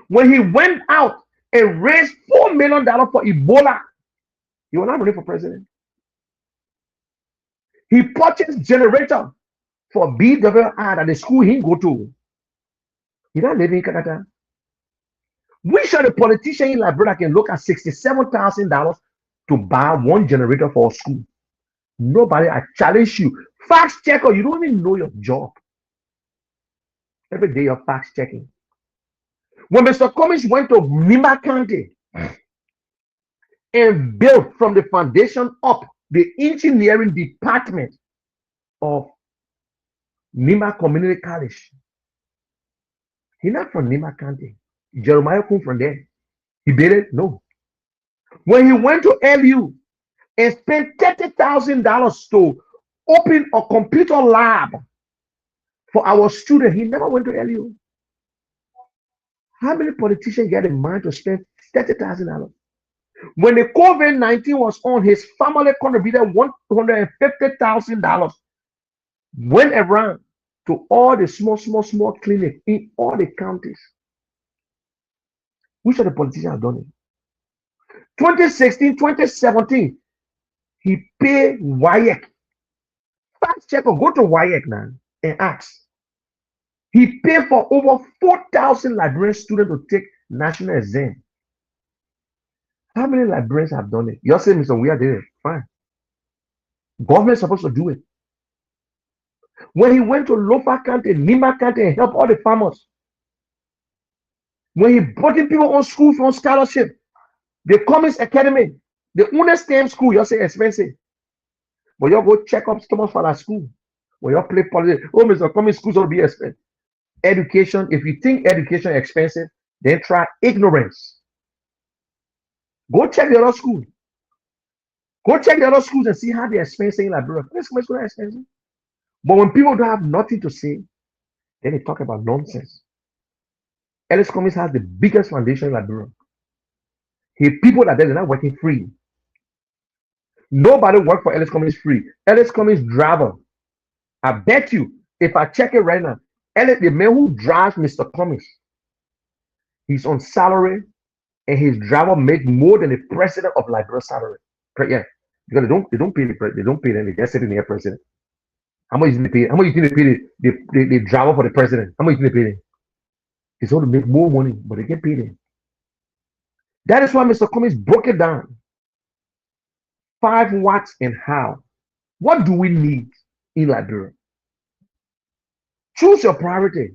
When he went out and raised $4 million for Ebola, he was not running for president. He purchased generator for BWI at the school he go to. He not living in Canada. We sure the politician in Liberia can look at $67,000 to buy one generator for a school. Nobody, I challenge you. Fact checker, you don't even know your job. Every day you're fact checking. When Mr. Cummings went to Nima County and built from the foundation up the engineering department of Nima Community College, He's not from Nima County. Jeremiah come from there. He did it? No. When he went to LU and spent $30,000 to open a computer lab for our student, he never went to LU. How many politicians get in mind to spend $30,000? When the COVID-19 was on, his family contributed $150,000, went around to all the small clinics in all the counties. Which of the politicians have done it? 2016, 2017, he paid WIAC. Fact check or go to WIAC now and ask. He paid for over 4,000 librarian students to take national exam. How many librarians have done it? You're saying, Mr. Weir did it. Fine. Government is supposed to do it. When he went to Lofa County, Nima County, and helped all the farmers. When he brought in people on school for scholarship, the Commerce Academy, the UNESTEM school, you say expensive. But you go check up Thomas for that school. When you play politics, oh, Mr. Cummings, schools will be expensive. Education, if you think education is expensive, then try ignorance. Go check the other school. Go check the other schools and see how they're expensive in Liberia. This school is expensive. But when people don't have nothing to say, then they talk about nonsense. Ellis Cummings has the biggest foundation in Liberia. People that they're not working free. Nobody work for Ellis Cummings free. Ellis Cummings driver. I bet you, if I check it right now, Ellis, the man who drives Mr. Cummings, he's on salary, and his driver make more than the president of Liberia salary. Yeah, because they don't pay them. They just sit in the president. How much is they pay? How much you think they pay the driver for the president? How much you think they pay them? He's going to make more money, but they get paid them. That is why Mr. Cummings broke it down. 5 watts and how. What do we need in Liberia? Choose your priority.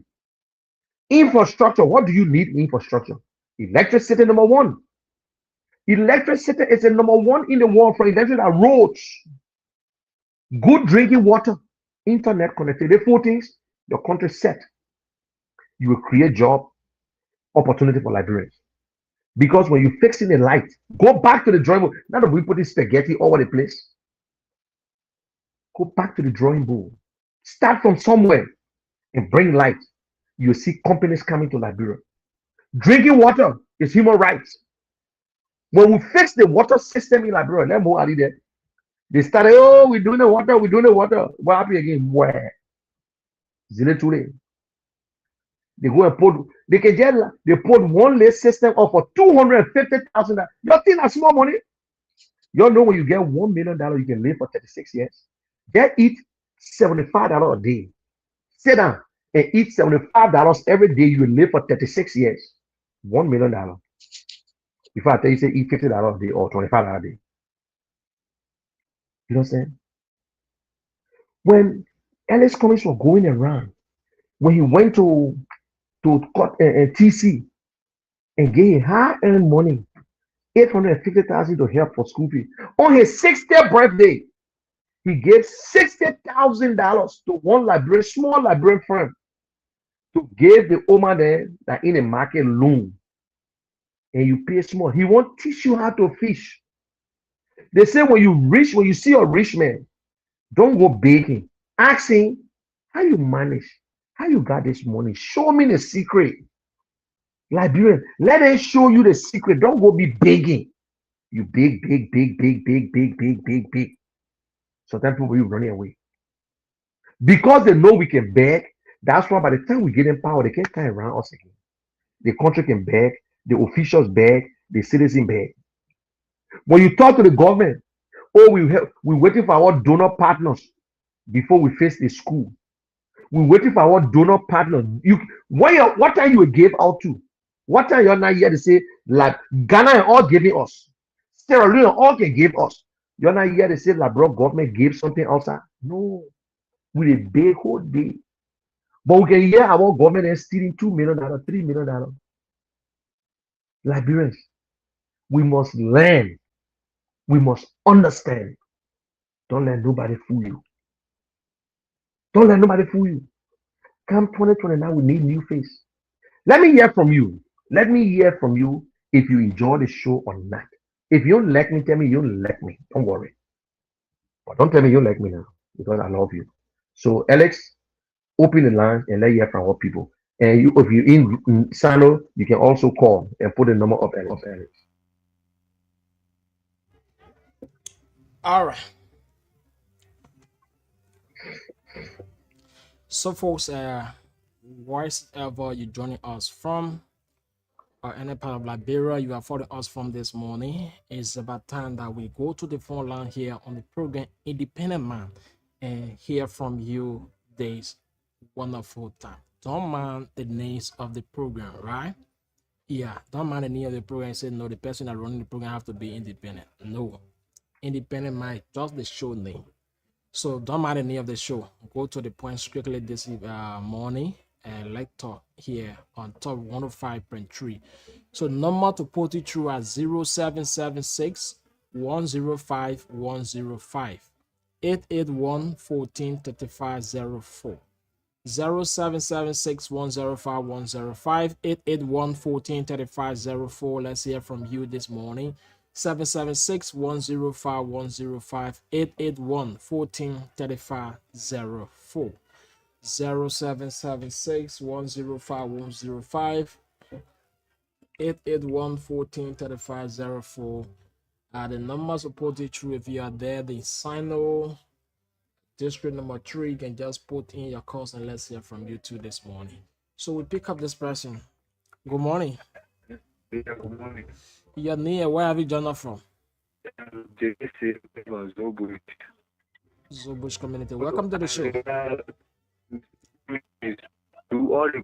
Infrastructure. What do you need in infrastructure? Electricity, number one. Electricity is the number one in the world for electricity. Roads, good drinking water, internet connectivity. 4 things, your country set. You will create job opportunity for Liberians. Because when you fix in the light, go back to the drawing board. Now that we put this spaghetti all over the place, go back to the drawing board. Start from somewhere and bring light. You'll see companies coming to Liberia. Drinking water is human rights. When we fix the water system in Liberia, let more are there. They started, oh, we're doing the water. What happened again? Where? Zile Toure. They go and put, they put one list system up for $250,000. You think that's small money? You know when you get $1 million, you can live for 36 years. They eat $75 a day. Sit down and eat $75 every day. You will live for 36 years. $1 million. Before I tell you, say eat $50 a day or $25 a day. You know what I'm saying? When Ellis Cummings was going around, when he went to TC and gave high-earned money, $850,000 to help for school fees. On his 60th birthday, he gave $60,000 to one librarian, small librarian firm, to give the woman there that in the market loan. And you pay small. He won't teach you how to fish. They say when you see a rich man, don't go begging. Ask him how you manage, how you got this money. Show me the secret. Liberian, let them show you the secret. Don't go be begging. You big. Sometimes people will be running away. Because they know we can beg, that's why by the time we get in power, they can't come around us again. The country can beg, the officials beg, the citizen beg. When you talk to the government, oh, we're waiting for our donor partners before we face the school. We're waiting for our donor partners. What time you gave out to? What time you're not here to say, like Ghana and all giving us? Sierra Leone all can give us. You're not here to say, like, bro, government gave something outside. No, we a big whole day. But we can hear our government is stealing $2 million, $3 million. Liberians, we must learn. We must understand. Don't let nobody fool you. Don't let nobody fool you. Come 2029, we need new face. Let me hear from you. Let me hear from you if you enjoy the show or not. If you don't like me, tell me you don't like me. Don't worry. But don't tell me you don't like me now because I love you. So, Alex, open the line and let you hear from our people. And you, if you're in Sano, you can also call and put the number of Alex. All right. So, folks, wherever you're joining us from, or any part of Liberia you are following us from this morning, it's about time that we go to the phone line here on the program Independent Man and hear from you this wonderful time. Don't mind the names of the program, right? Yeah, don't mind the name of the program. Say no, the person that running the program have to be independent. No, Independent Man, just the show name. So don't mind the name of the show. Go to the point strictly this morning and let's talk here on top 105.3. So number to put it through at 0776 105 105 881 143504. 0776 105 105 881 143504. Let's hear from you this morning. 776 105 105 881 143504. 0776 105 105 881 143504. The numbers are put it through if you are there. The Sino district number 3, you can just put in your calls and let's hear from you too this morning. So we pick up this person. Good morning. Yeah, good morning. You're near. Where have you joined us from? Zobush community. Welcome to the show. Do all the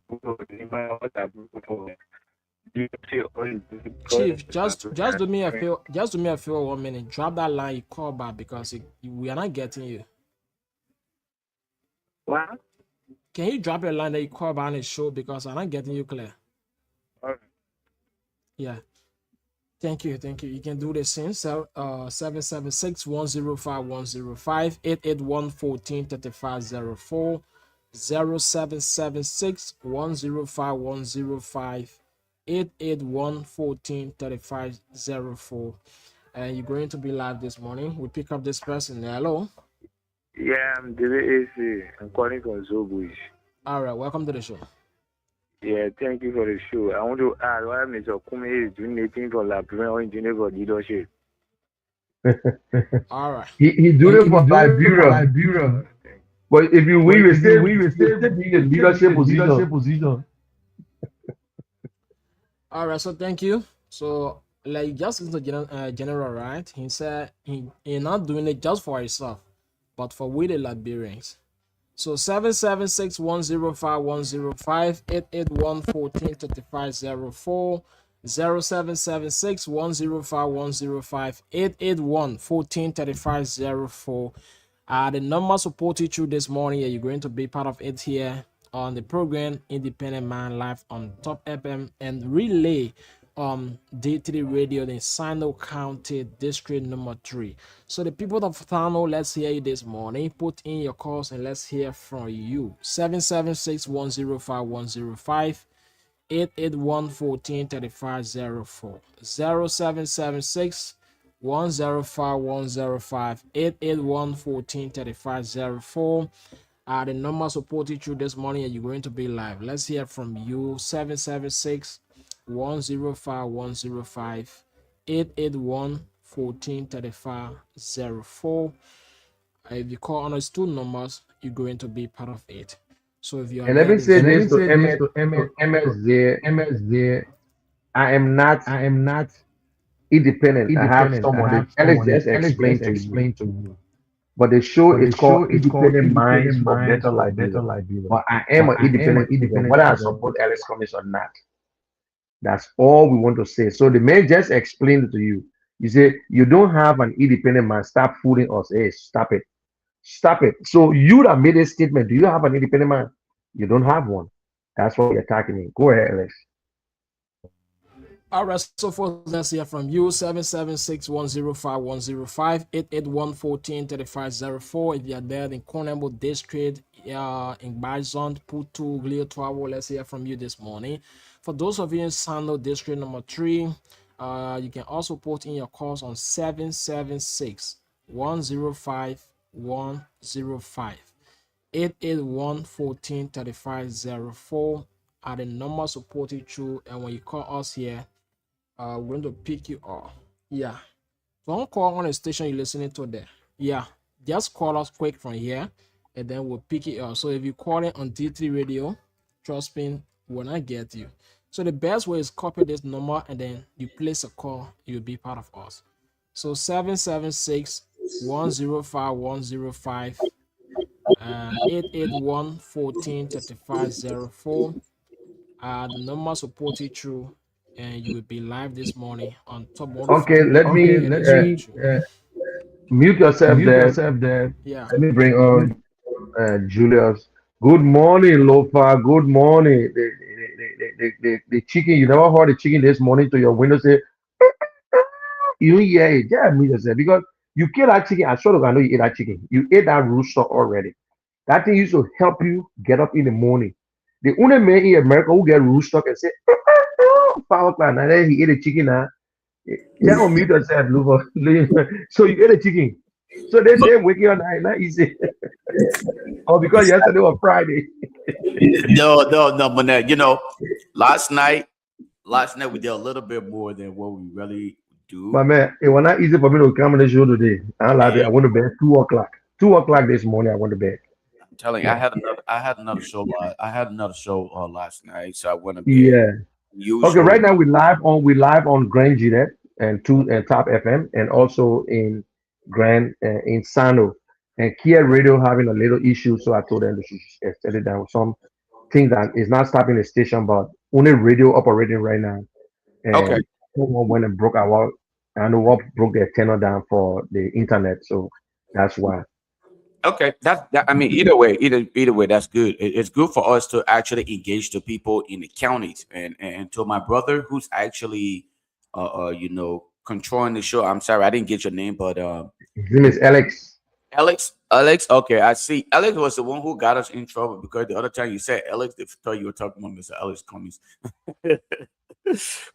Chief, just do me a favor. Just do me a favor. 1 minute. Drop that line. You call back because we are not getting you. What? Can you drop your line that you call back on the show because I'm not getting you clear? All right. Yeah. Thank you. You can do the same. 776 105 105 881 143504. 0776 105 105 881 143504. And you're going to be live this morning. We pick up this person. Hello. Yeah, I'm David AC. I'm calling from Zobush. All right, welcome to the show. Yeah, thank you for the show. I want to ask why Mr. Kume is doing anything for Liberia or doing for leadership. All right. He doing it for Liberia. But if you win, we still be in leadership position. All right, so thank you. So like just in the general, right? He said he not doing it just for himself, but for we the Liberians. So 776 105 105 881 143504. 0776 105 105 881 143504. The numbers supported you this morning. You're going to be part of it here on the program Independent Man Live on Top FM and relay D3 Radio in Sino County District number 3. So the people of Thano, let's hear you this morning. Put in your calls and let's hear from you. 776 105 105 881 143504. 0776 105 105 881 143504. The numbers supported you this morning and you're going to be live. Let's hear from you. 776 105 105 881 143504. If you call on those two numbers, you're going to be part of it. So if you are, and let me say this to MS there. I am not independent. I have someone. Alex just explained to you. But the show is called Independent Minds for Better Liberia. But I am an independent. Whether I support Alex Cummings or not, that's all we want to say. So the man just explained it to you. You say you don't have an independent man. Stop fooling us. Hey, stop it. So you that made a statement. Do you have an independent man? You don't have one. That's why you're attacking me. Go ahead, Alex. All right, so folks, let's hear from you. 776 105 105 881 143504. If you're there in Cornwall District, in Bison, Putu, Glio, Twabo. Let's hear from you this morning. For those of you in Sando District number 3, you can also put in your calls on 776 105 105 881 14 3504 are the numbers supported through. And when you call us here, we're going to pick you up. Yeah. Don't call on the station you're listening to there. Yeah. Just call us quick from here and then we'll pick it up. So if you call it on D3 radio, trust me, we'll not get you. So the best way is copy this number and then you place a call, you'll be part of us. So 776 105 105 881 14 3504 the number supported through, and you will be live this morning on Top Okay, 105. let me mute yourself there. Yeah. Let me bring on Julius. Good morning, Lofa. Good morning. The chicken, you never heard the chicken this morning to your window say, you hear it. Yeah, mute yourself because you kill that chicken. I sure I know you ate that chicken. You ate that rooster already. That thing used to help you get up in the morning. The only man in America who get rooster and say, 5 o'clock, and then he ate a chicken now. Just unmute yourself, Luva. So you ate a chicken. So they say waking up night, not easy. Oh, because yesterday was Friday. No, Manette. Last night we did a little bit more than what we really do. But man, it was not easy for me to come on the show today. I like it. And I went to bed 2 o'clock. 2 o'clock this morning. I went to bed. I'm telling you, Yeah. I had another show. I had another show last night, so I went to bed. Yeah. Okay. Usually, Right now we live on Grand Gillette and Top FM and also in Grand in Sano and Kia Radio having a little issue. So I told them to shut it down. Some thing that is not stopping the station, but only radio operating right now. okay, And someone went and broke our, I know what broke the antenna down for the internet. So that's why. okay. That. I mean, either way, that's good. It's good for us to actually engage the people in the counties, and to my brother who's actually, controlling the show. I'm sorry, I didn't get your name, but His name is Alex. Alex. Okay, I see. Alex was the one who got us in trouble because the other time you said Alex, they thought you were talking about Mr. Alex Cummings.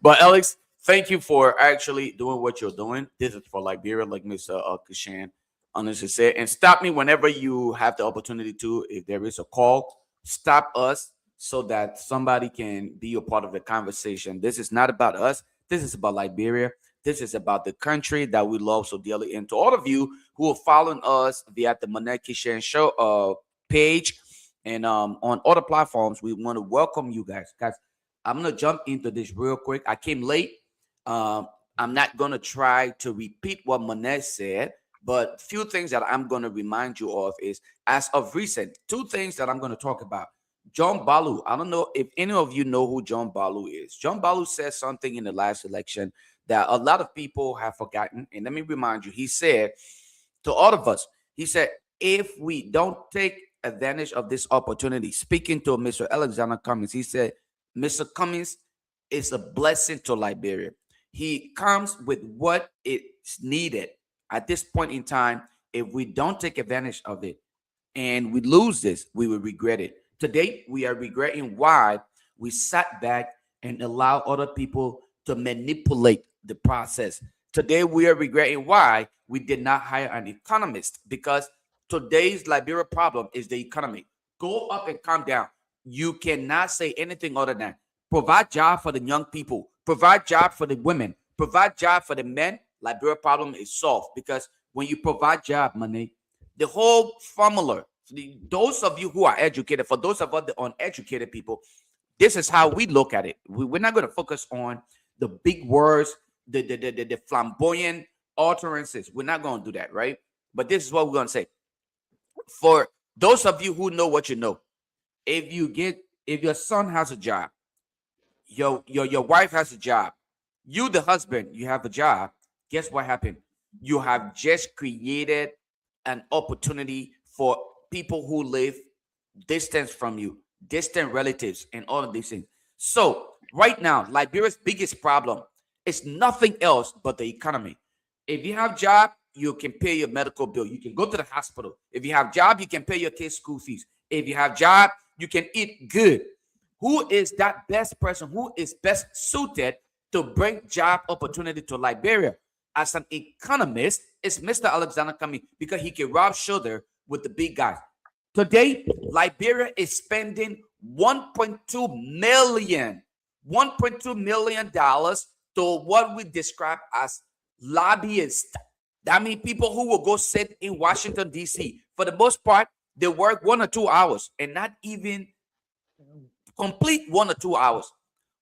But Alex, thank you for actually doing what you're doing. This is for Liberia, like Mr. Kashan honestly said. And stop me whenever you have the opportunity to. If there is a call, stop us so that somebody can be a part of the conversation. This is not about us. This is about Liberia. This is about the country that we love so dearly. And to all of you who are following us via the Monet Kishan Show page and on other platforms, we want to welcome you guys. Guys, I'm going to jump into this real quick. I came late. I'm not going to try to repeat what Monet said, but few things that I'm going to remind you of is, as of recent, two things that I'm going to talk about. John Balu. I don't know if any of you know who John Balu is. John Balu said something in the last election that a lot of people have forgotten. And let me remind you, he said to all of us, he said, if we don't take advantage of this opportunity, speaking to Mr. Alexander Cummings, he said, Mr. Cummings is a blessing to Liberia. He comes with what is needed at this point in time. If we don't take advantage of it and we lose this, we will regret it. Today, we are regretting why we sat back and allow other people to manipulate the process. Today, we are regretting why we did not hire an economist, because today's Liberia problem is the economy. Go up and come down. You cannot say anything other than provide job for the young people, provide job for the women, provide job for the men. Liberia problem is solved, because when you provide job money, the whole formula, those of you who are educated, for those of us the uneducated people, this is how we look at it. We're not going to focus on the big words, the flamboyant utterances. We're not going to do that, right? But this is what we're going to say. For those of you who know what you know, if your son has a job, your wife has a job, you the husband, you have a job, guess what happened? You have just created an opportunity for people who live distance from you, distant relatives, and all of these things. So right now, Liberia's biggest problem is nothing else but the economy. If you have a job, you can pay your medical bill. You can go to the hospital. If you have a job, you can pay your kids' school fees. If you have job, you can eat good. Who is that best person? Who is best suited to bring job opportunity to Liberia? As an economist, it's Mr. Alexander Kami because he can rub shoulder with the big guys. Today, Liberia is spending 1.2 million, $1.2 million to what we describe as lobbyists. That means people who will go sit in Washington, D.C. For the most part, they work 1 or 2 hours and not even complete 1 or 2 hours,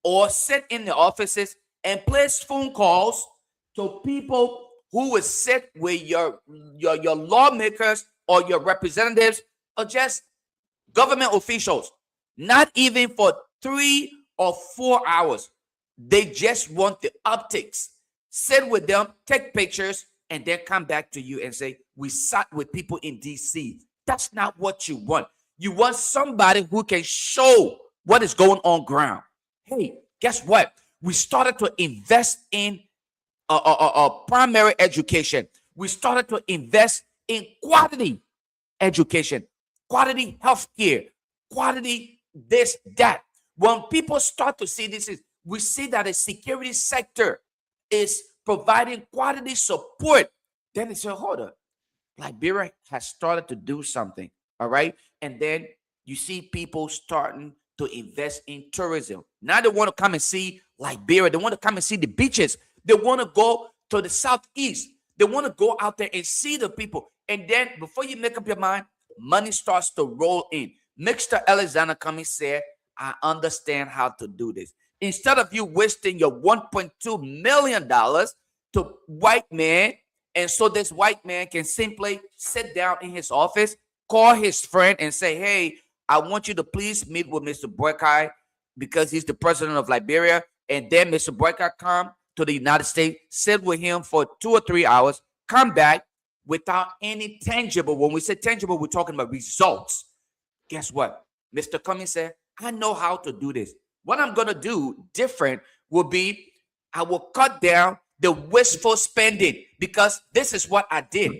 or sit in the offices and place phone calls to people who will sit with your lawmakers or your representatives or just government officials, not even for 3 or 4 hours. They just want the optics. Sit with them, take pictures, and then come back to you and say, we sat with people in DC. That's not what you want. You want somebody who can show what is going on ground. Hey, guess what? We started to invest in primary education. We started to invest in quality education, quality healthcare, quality this, that. When people start to see this, we see that the security sector is providing quality support. Then it's a hold up. Liberia has started to do something. All right. And then you see people starting to invest in tourism. Now they want to come and see Liberia. They want to come and see the beaches. They want to go to the southeast. They want to go out there and see the people. And then before you make up your mind, money starts to roll in. Mr. Alexander Cummings said, I understand how to do this. Instead of you wasting your $1.2 million to white man, and so this white man can simply sit down in his office, call his friend and say, hey, I want you to please meet with Mr. Boykai because he's the president of Liberia. And then Mr. Boykai come to the United States, sit with him for 2 or 3 hours, come back without any tangible. When we say tangible, we're talking about results. Guess what? Mr. Cummings said, I know how to do this. What I'm going to do different will be I will cut down the wasteful spending because this is what I did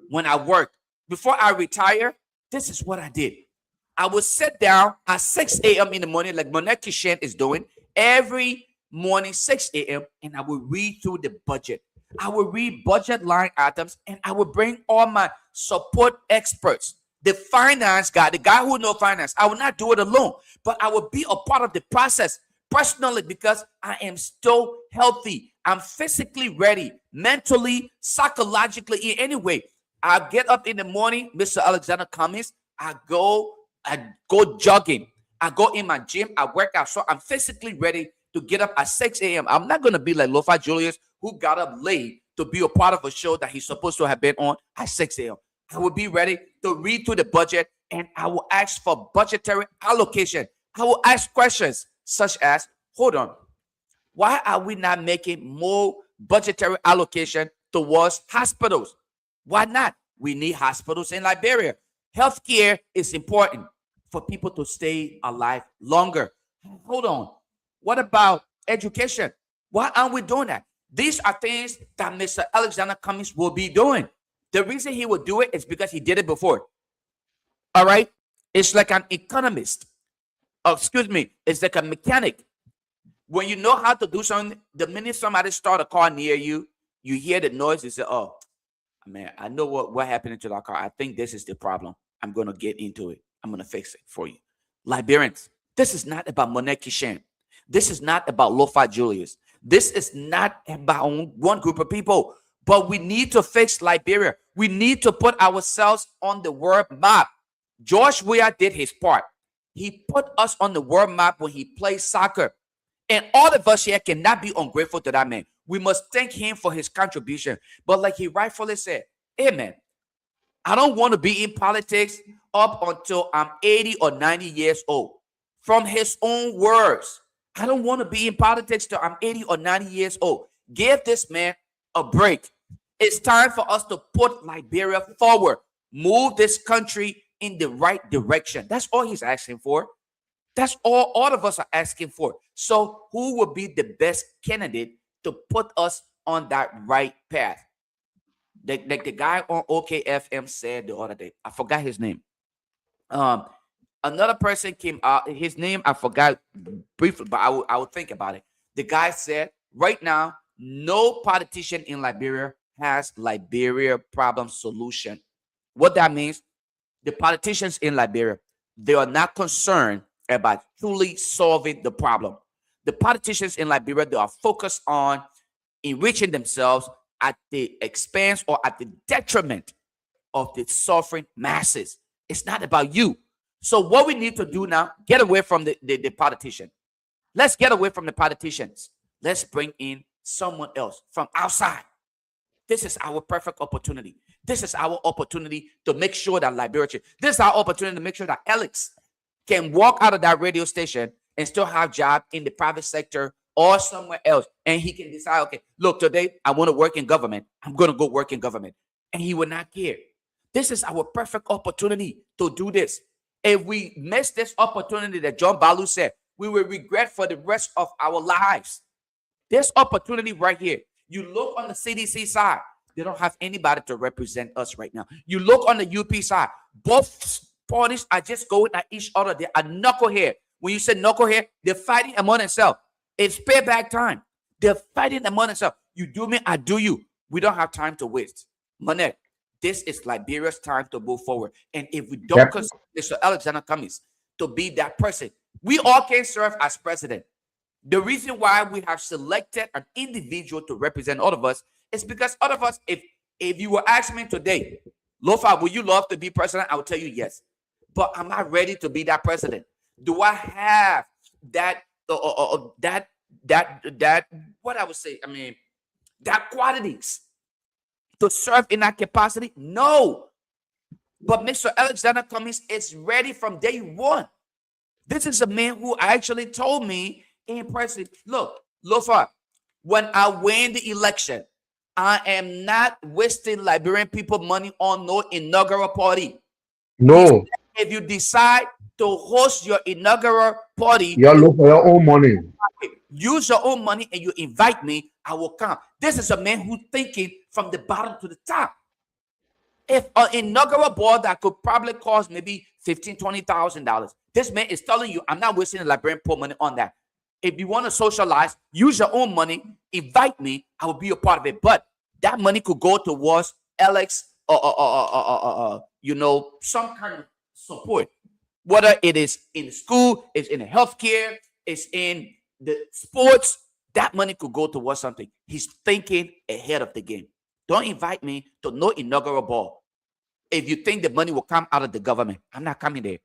when I worked. Before I retire, this is what I did. I will sit down at 6 a.m. in the morning, like Monet Kishen is doing, every morning, 6 a.m., and I will read through the budget. I will read budget line items, and I will bring all my support experts, the finance guy, the guy who knows finance. I will not do it alone, but I will be a part of the process personally because I am still healthy. I'm physically ready, mentally, psychologically, in any way. I get up in the morning, Mr. Alexander Cummings, I go jogging. I go in my gym. I work out. So I'm physically ready to get up at 6 a.m. I'm not going to be like Lofa Julius, who got up late to be a part of a show that he's supposed to have been on at 6 a.m. I will be ready to read through the budget, and I will ask for budgetary allocation. I will ask questions such as, hold on, why are we not making more budgetary allocation towards hospitals? Why not? We need hospitals in Liberia. Healthcare is important for people to stay alive longer. Hold on. What about education? Why aren't we doing that? These are things that Mr. Alexander Cummings will be doing. The reason he will do it is because he did it before. All right? It's like an economist. Oh, excuse me. It's like a mechanic. When you know how to do something, the minute somebody start a car near you, you hear the noise, you say, oh, man, I know what happened to that car. I think this is the problem. I'm going to get into it. I'm going to fix it for you. Liberians, this is not about Monet Kishen. This is not about Lofa Julius. This is not about one group of people. But we need to fix Liberia. We need to put ourselves on the world map. George Weah did his part. He put us on the world map when he played soccer. And all of us here cannot be ungrateful to that man. We must thank him for his contribution. But like he rightfully said, hey, man, I don't want to be in politics up until I'm 80 or 90 years old. From his own words, I don't want to be in politics till I'm 80 or 90 years old. Give this man a break. It's time for us to put Liberia forward, move this country in the right direction. That's all he's asking for. That's all of us are asking for. So who would be the best candidate to put us on that right path? Like the guy on OKFM said the other day, I forgot his name. Another person came out. His name I forgot briefly, but I will think about it. The guy said, right now, no politician in Liberia has Liberia problem solution. What that means, the politicians in Liberia, they are not concerned about truly solving the problem. The politicians in Liberia, they are focused on enriching themselves at the expense or at the detriment of the suffering masses. It's not about you. So what we need to do now, get away from the politician. Let's get away from the politicians. Let's bring in someone else from outside. This is our perfect opportunity. This is our opportunity to make sure that Liberia, this is our opportunity to make sure that Alex can walk out of that radio station and still have job in the private sector or somewhere else. And he can decide, okay, look, today I want to work in government. I'm going to go work in government. And he will not care. This is our perfect opportunity to do this. If we miss this opportunity that John Balu said, we will regret for the rest of our lives. This opportunity right here. You look on the CDC side, they don't have anybody to represent us right now. You look on the UP side, both parties are just going at each other. They are knucklehead. When you say knucklehead, they're fighting among themselves. It's payback time. They're fighting among themselves. You do me, I do you. We don't have time to waste. Monet, this is Liberia's time to move forward. And if we don't consider Mr. Alexander Cummings to be that person, we all can serve as president. The reason why we have selected an individual to represent all of us is because all of us, if you were asking me today, Lofa, would you love to be president? I would tell you yes. But I'm not ready to be that president. Do I have that what I would say? I mean, that qualities to serve in that capacity? No. But Mr. Alexander Cummings is ready from day one. This is a man who actually told me in person, look, Lofa, when I win the election, I am not wasting Liberian people money on no inaugural party. No. If you decide to host your inaugural party, you look for your own money. Use your own money and you invite me, I will come. This is a man who's thinking from the bottom to the top. If an inaugural board that could probably cost maybe $15,000, $20,000, this man is telling you, I'm not wasting the Liberian poor money on that. If you want to socialize, use your own money, invite me, I will be a part of it. But that money could go towards Alex you know, some kind of support. Whether it is in school, it's in healthcare, it's in the sports, that money could go towards something. He's thinking ahead of the game. Don't invite me to no inaugural ball. If you think the money will come out of the government, I'm not coming there.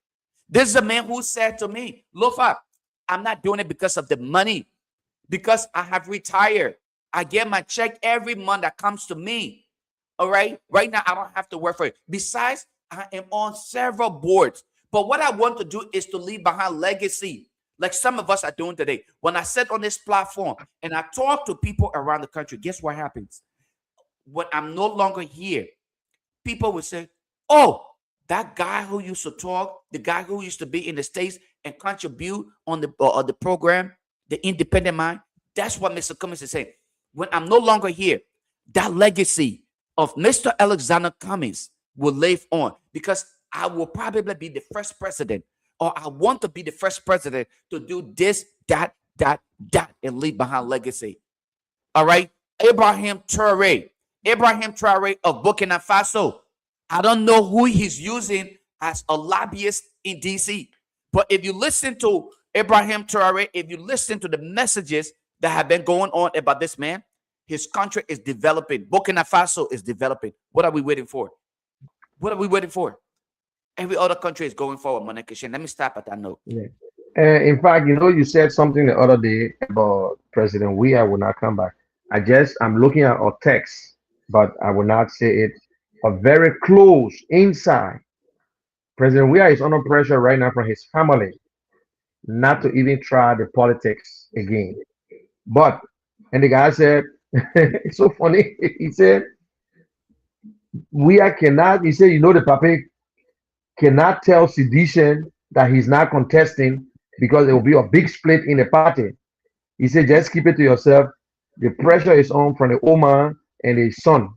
This is a man who said to me, Lofa, I'm not doing it because of the money, because I have retired. I get my check every month that comes to me. All right. Right now, I don't have to work for it. Besides, I am on several boards. But what I want to do is to leave behind legacy, like some of us are doing today. When I sit on this platform and I talk to people around the country, guess what happens? When I'm no longer here, people will say, oh, that guy who used to talk, the guy who used to be in the States and contribute on the program, the Independent Mind, that's what Mr. Cummings is saying. When I'm no longer here, that legacy of Mr. Alexander Cummings will live on, because I will probably be the first president, or I want to be the first president to do this, that, and leave behind legacy. All right. Ibrahim Traore of Burkina Faso. I don't know who he's using as a lobbyist in DC, but if you listen to Ibrahim Traore, if you listen to the messages that have been going on about this man, his country is developing. Burkina Faso is developing. What are we waiting for? What are we waiting for? Every other country is going forward, Monica Shane. Let me stop at that note. Yeah. In fact, you said something the other day about President Weah will not come back. I'm looking at our text, but I will not say it. A very close inside. President Weah is under pressure right now from his family not to even try the politics again. But, and the guy said, it's so funny. He said, Weah cannot, he said, the Papa cannot tell sedition that he's not contesting because there will be a big split in the party. He said, just keep it to yourself. The pressure is on from the old man and his son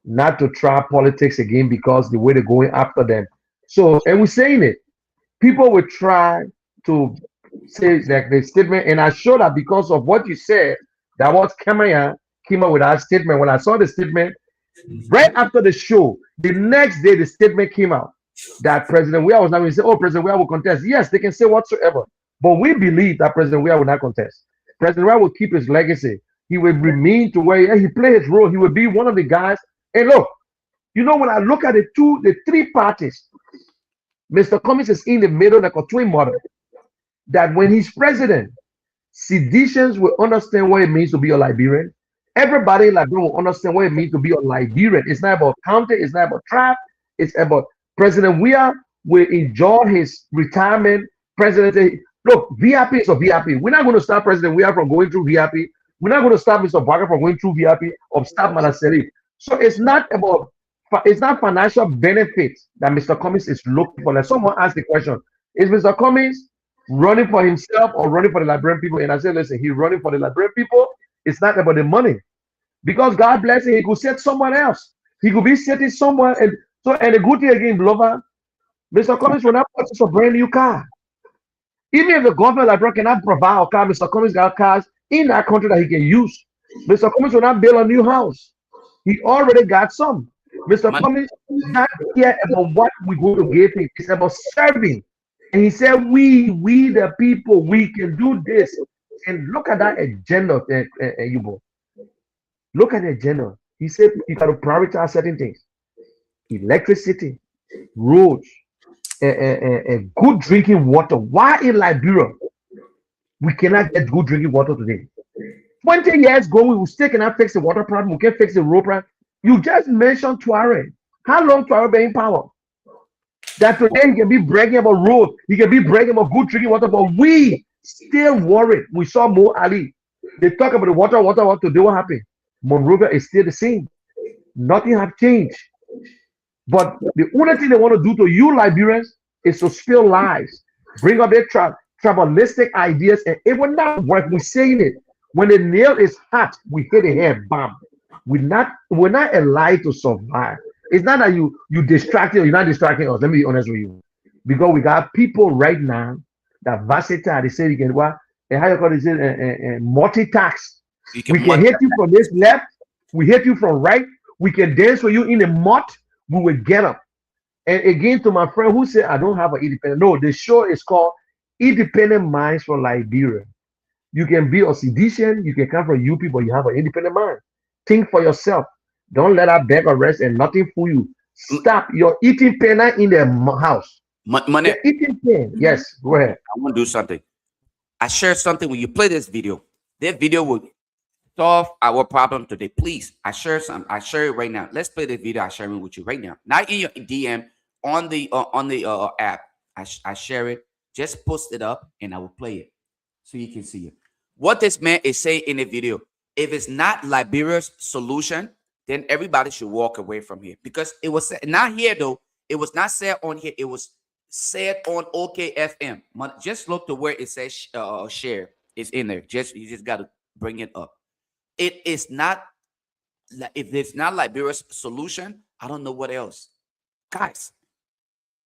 not to try politics again because the way they're going after them. So, and we're saying it. people will try to say like the statement, and I showed that because of what you said, that was Kamaya came up with that statement. When I saw the statement right after the show, the next day the statement came out that President Weah was not going to say, "Oh, President Weah will contest." Yes, they can say whatsoever, but we believe that President Weah will not contest. President Weah will keep his legacy. He will remain to where he played his role. He will be one of the guys. And look, you know, when I look at the three parties, Mr. Cummings is in the middle like a twin mother. That when he's president, seditionists will understand what it means to be a Liberian. Everybody in Liberia will understand what it means to be a Liberian. It's not about county, it's not about tribe, it's about President Weah will enjoy his retirement. President, look, VIP is a VIP. We're not going to stop President Weah from going through VIP. We're not going to stop Mr. Barker from going through VIP or stop Malaseri. So it's not financial benefits that Mr. Cummings is looking for. Like someone asked the question, is Mr. Cummings running for himself or running for the Liberian people? And I said, listen, he's running for the Liberian people. It's not about the money. Because God bless him, he could sit somewhere else. He could be sitting somewhere. And the good thing again, Blover, Mr. Cummings will not purchase a brand new car. Even if the government of Liberia cannot provide a car, Mr. Cummings got cars in that country that he can use. Mr. Cummings will not build a new house. He already got some. Mr. Cummings is not here about what we're going to give him. It's about serving. And he said, we the people, we can do this. And look at that agenda, Yubo. Look at the agenda. He said you got to prioritize certain things. Electricity, roads, and good drinking water. Why in Liberia we cannot get good drinking water today? 20 years ago, we still cannot fix the water problem. We can't fix the road problem. You just mentioned Tuareg. How long Tuareg been in power? That today he can be bragging about road. He can be bragging about good drinking water, but we still worried. We saw Mo Ali. They talk about the water. Today what happened? Monrovia is still the same. Nothing has changed. But the only thing they want to do to you Liberians is to spill lies, bring up their tribalistic ideas, and it will not work. We're saying it. When the nail is hot, we hit the head, bam. We're not alive to survive. It's not that you distracted or you're not distracting us. Let me be honest with you. Because we got people right now that versatile. They say you can what and how you call it multitask. We can hit you from this left, we hit you from right, we can dance with you in the mud, we will get up. And again, to my friend who said I don't have an independent. No, the show is called Independent Minds for Liberia. You can be a sedition, you can come from UP, but you have an independent mind. Think for yourself. Don't let that beg or rest and nothing fool you. Stop your eating penna in the house. Money. Eating pen. Yes, go ahead. I want to do something. I share something when you play this video. That video will solve our problem today. Please, I share some. I share it right now. Let's play this video. I'm sharing with you right now. Not in your DM on the app. I share it. Just post it up and I will play it so you can see it. What this man is saying in the video, if it's not Liberia's solution, then everybody should walk away from here, because it was not here though. It was not said on here. It was said on OKFM. Just look to where it says share. It's in there. You just got to bring it up. It is not. If it's not Liberia's solution, I don't know what else, guys.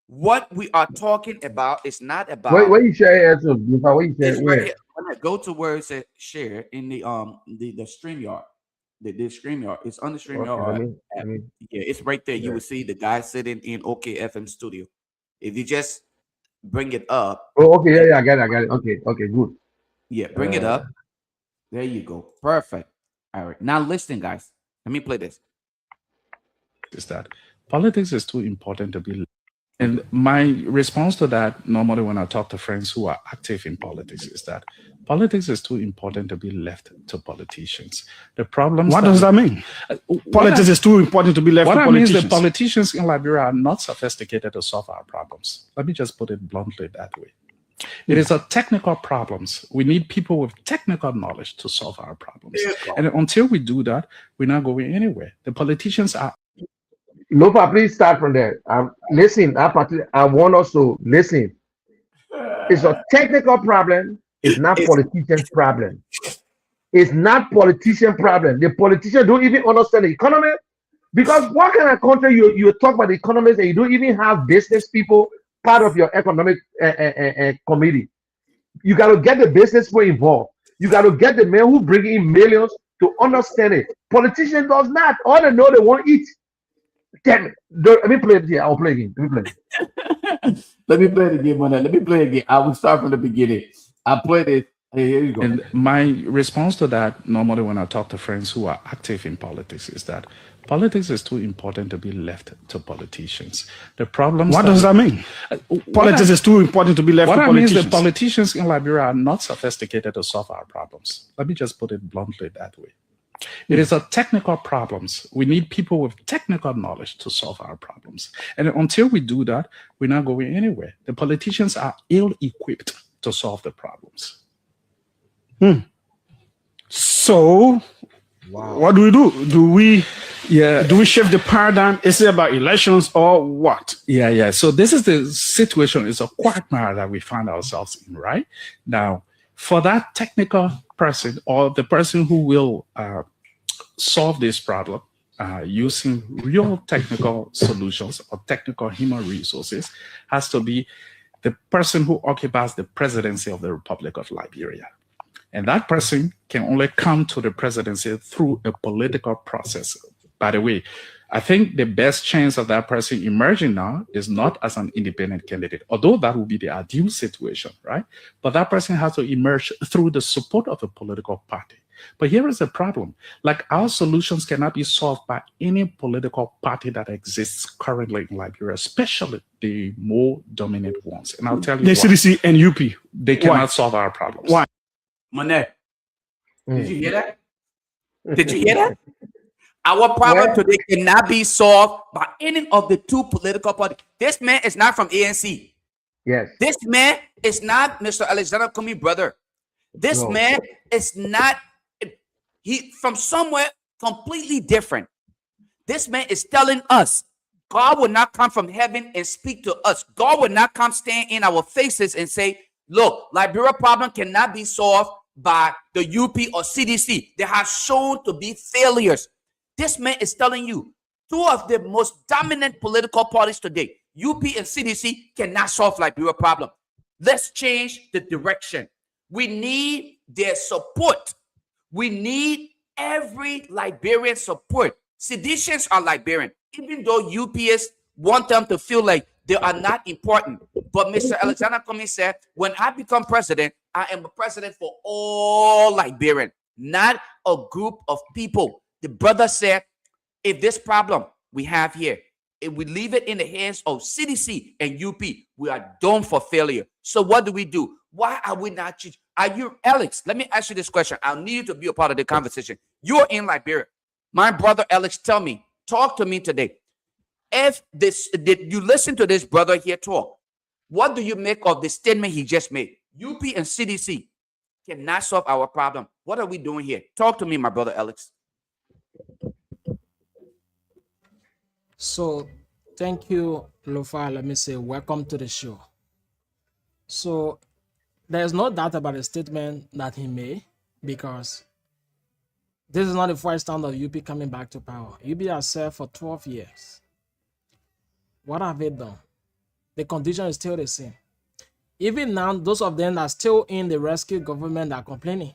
What we are talking about is not about. Where you share it? Where you share? Where? When I go to where it says share in the StreamYard, the StreamYard, it's on the StreamYard. Okay, yeah, it's right there. You will see the guy sitting in OKFM studio. If you just bring it up. Oh, okay, yeah, I got it. Okay, good. Yeah, bring it up. There you go. Perfect. All right. Now listen, guys. Let me play this. Is that politics is too important to be. And my response to that, normally when I talk to friends who are active in politics, is that politics is too important to be left to politicians. The problem. What does that mean? Politics is too important to be left to politicians. What I mean is the politicians in Liberia are not sophisticated to solve our problems. Let me just put it bluntly that way. It is a technical problems. We need people with technical knowledge to solve our problems. And until we do that, we're not going anywhere. The politicians are. Lopa, please start from there. Listen, I want us to listen. It's a technical problem. It's not politician's problem. It's not politician problem. The politicians don't even understand the economy. Because what kind of country you talk about the economists and you don't even have business people part of your economic committee. You got to get the business people involved. You got to get the men who bring in millions to understand it. Politicians does not. All they know they want to eat. Damn it. Let me play it here. I'll play again. Let me play it. Let me play it again, man. Let me play it again. I will start from the beginning. I played it. Hey, here you go. And my response to that, normally when I talk to friends who are active in politics, is that politics is too important to be left to politicians. The problem. What does that mean? Politics is too important to be left to politicians. What I mean is the politicians in Liberia are not sophisticated to solve our problems. Let me just put it bluntly that way. It is a technical problems. We need people with technical knowledge to solve our problems. And until we do that, we're not going anywhere. The politicians are ill-equipped to solve the problems. So, what do? Do we shift the paradigm? Is it about elections or what? Yeah. So this is the situation. It's a quagmire that we find ourselves in right now. For that technical person or the person who will solve this problem using real technical solutions or technical human resources has to be the person who occupies the presidency of the Republic of Liberia. And that person can only come to the presidency through a political process. By the way, I think the best chance of that person emerging now is not as an independent candidate, although that would be the ideal situation, right? But that person has to emerge through the support of a political party. But here is the problem. Like, our solutions cannot be solved by any political party that exists currently in Liberia, especially the more dominant ones. And I'll tell you the CDC and UP. They cannot solve our problems. Why? Monet, did you hear that? Did you hear that? Our problem today cannot be solved by any of the two political parties. This man is not from ANC. Yes. This man is not Mr. Alexander Kumi brother. This man is not, he from somewhere completely different. This man is telling us God will not come from heaven and speak to us. God will not come stand in our faces and say, look, Liberia problem cannot be solved by the UP or CDC. They have shown to be failures. This man is telling you two of the most dominant political parties today, UP and CDC, cannot solve Liberia problem. Let's change the direction. We need their support. We need every Liberian support. Seditions are Liberian, even though UPS want them to feel like they are not important. But Mr. Alexander Kumi said, when I become president, I am a president for all Liberian, not a group of people. The brother said, if this problem we have here, if we leave it in the hands of CDC and UP, we are doomed for failure. So what do? Why are we not? Are you, Alex? Let me ask you this question. I need you to be a part of the conversation. You're in Liberia. My brother Alex, talk to me today. If this, did you listen to this brother here talk? What do you make of the statement he just made? UP and CDC cannot solve our problem. What are we doing here? Talk to me, my brother Alex. So, thank you, Lofa. Let me say, welcome to the show. So, there's no doubt about the statement that he made, because this is not the first time of UP coming back to power. UP has served for 12 years. What have they done? The condition is still the same. Even now, those of them that are still in the rescue government are complaining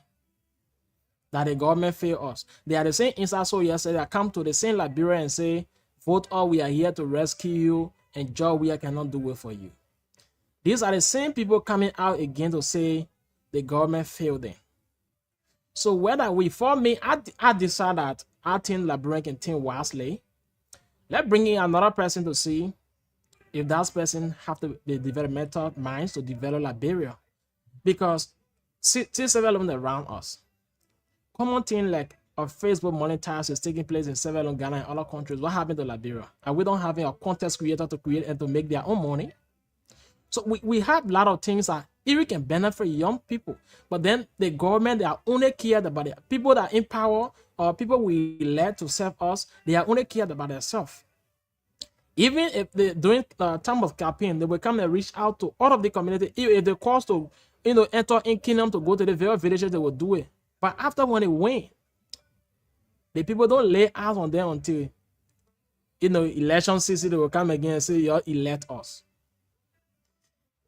that the government failed us. They are the same inside. So yesterday, I come to the same Liberia and say, vote all, we are here to rescue you, and job we cannot do it for you. These are the same people coming out again to say the government failed them. So whether we, for me, I decide that I think Liberian can think wisely. Let's bring in another person to see if that person have the developmental minds to develop Liberia. Because see several around us. Common thing like a Facebook monetize is taking place in several Ghana and other countries. What happened to Liberia? And we don't have a content creator to create and to make their own money. So we have a lot of things that even can benefit young people. But then the government, they are only cared about it. People that are in power or people we elect to serve us, they are only cared about themselves. Even if they during time of campaign, they will come and reach out to all of the community. If they cause to enter in kingdom to go to the various villages, they will do it. But after when they win, the people don't lay out on them until election season. They will come again and say, "You elect us."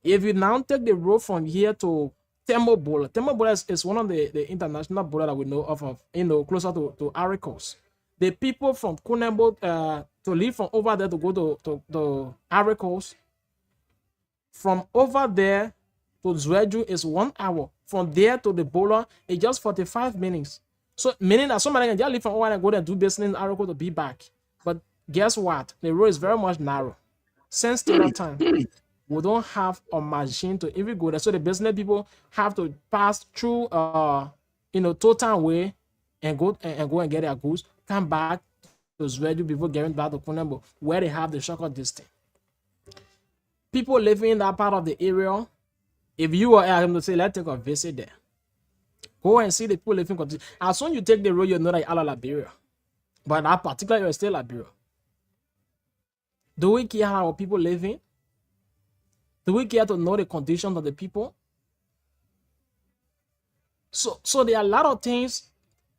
If you now take the road from here to Temobola is one of the international border that we know of closer to Ivory Coast. The people from Kunembo to leave from over there to go to Ivory Coast, from over there to Zweju is 1 hour. From there to the Bola, it's just 45 minutes. So meaning that somebody can just leave from over there and go there and do business in Ivory Coast to be back. But guess what? The road is very much narrow. Since that time, we don't have a machine to even go there. So the business people have to pass through Total Way and go and get their goods, come back to Zweju before getting back to Kunembo, where they have the shortcut distance. People living in that part of the area, if you are going to say, let's take a visit there. Go and see the people living. As soon as you take the road, you know that you're out of Liberia. But that particular area is still Liberia. Do we care how our people living? Do we care to know the conditions of the people? So there are a lot of things,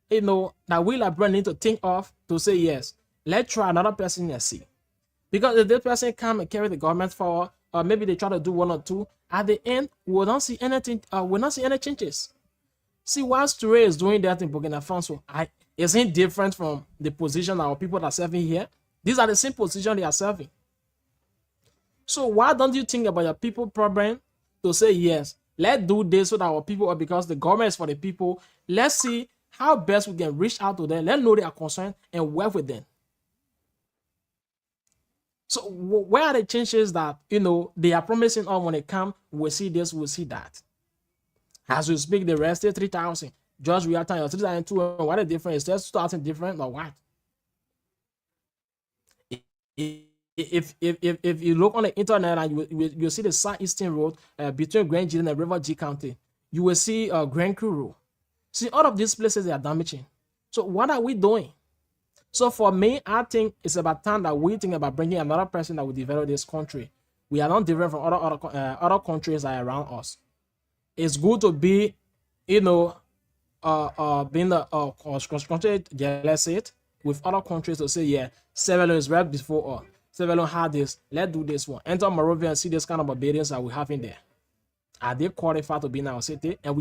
that we Liberians need to think of to say, yes, let's try another person and see. Because if this person come and carry the government forward, or maybe they try to do one or two, at the end, we'll not see anything, we'll not see any changes. See, whilst Toure is doing that in Burkina Faso, isn't different from the position our people are serving here. These are the same position they are serving. So why don't you think about your people problem to say, yes, let's do this so that our people, because the government is for the people, let's see how best we can reach out to them, let know they are concerned and work with them. So where are the changes that, they are promising us when they come, we'll see this, we'll see that. As we speak, the rest is 3,000. Just real time, 3,002, what a difference? Is just 2,000 different or what? If you look on the internet and you see the southeastern road between Grand G and River G County, you will see Grand Crew Road. See, all of these places, they are damaging. So what are we doing? So for me, I think it's about time that we think about bringing another person that will develop this country. We are not different from other countries that are around us. It's good to be, being concentrated jealous it with other countries to say, yeah, Sierra Leone is right before us. Sierra Leone had this. Let's do this one. Enter Monrovia and see this kind of barbarians that we have in there. Are they qualified to be in our city? And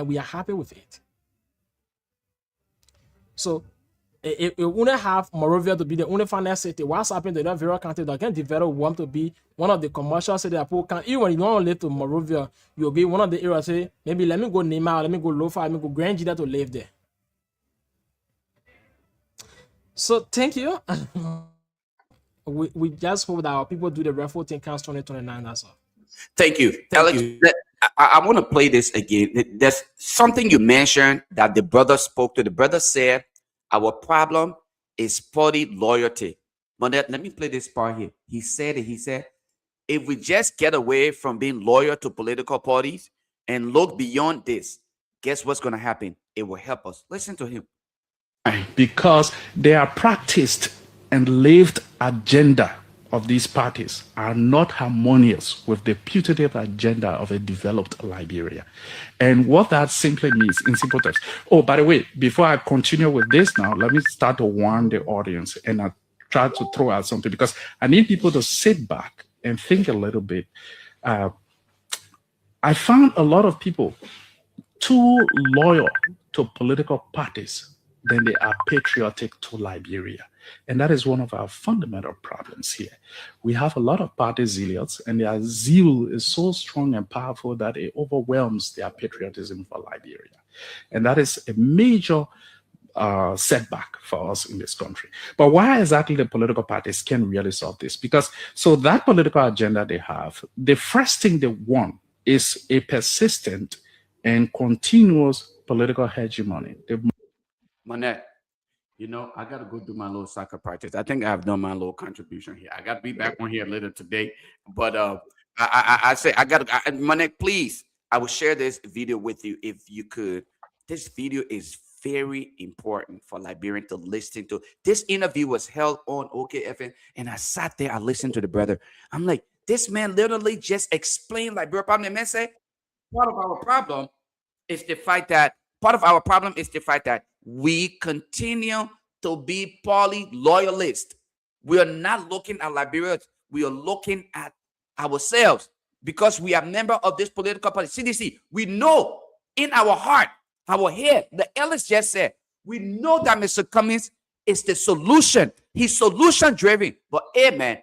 we are happy with it. So it wouldn't have Monrovia to be the only finance city. What's happening to that very country that can develop one to be one of the commercial cities that people can, even when you don't live to Monrovia, you'll be one of the areas say, maybe let me go Nema, let me go Lofa, let me go Grand Gida to live there. So thank you. we just hope that our people do the raffle thing counts 2029. That's all. Thank you. Alex, I want to play this again. There's something you mentioned that the brother spoke to. The brother said, our problem is party loyalty. But let me play this part here. He said, if we just get away from being loyal to political parties and look beyond this, guess what's going to happen? It will help us. Listen to him. Because they are practiced and lived agenda of these parties are not harmonious with the putative agenda of a developed Liberia. And what that simply means in simple terms. Oh, by the way, before I continue with this now, let me start to warn the audience and I try to throw out something because I need people to sit back and think a little bit. I found a lot of people too loyal to political parties than they are patriotic to Liberia. And that is one of our fundamental problems here. We have a lot of party zealots, and their zeal is so strong and powerful that it overwhelms their patriotism for Liberia. And that is a major setback for us in this country. But why exactly the political parties can really solve this? Because so that political agenda they have, the first thing they want is a persistent and continuous political hegemony. Manette, I got to go do my little soccer practice. I think I've done my little contribution here. I got to be back on here later today. But I say, Manette, please, I will share this video with you if you could. This video is very important for Liberians to listen to. This interview was held on OKFN, and I sat there, I listened to the brother. I'm like, this man literally just explained Liberia problem. The man said, part of our problem is the fact that we continue to be poly-loyalist. We are not looking at Liberia. We are looking at ourselves. because we are member of this political party, CDC. We know in our heart, our head, the elders just said, we know that Mr. Cummings is the solution. He's solution driven. But amen,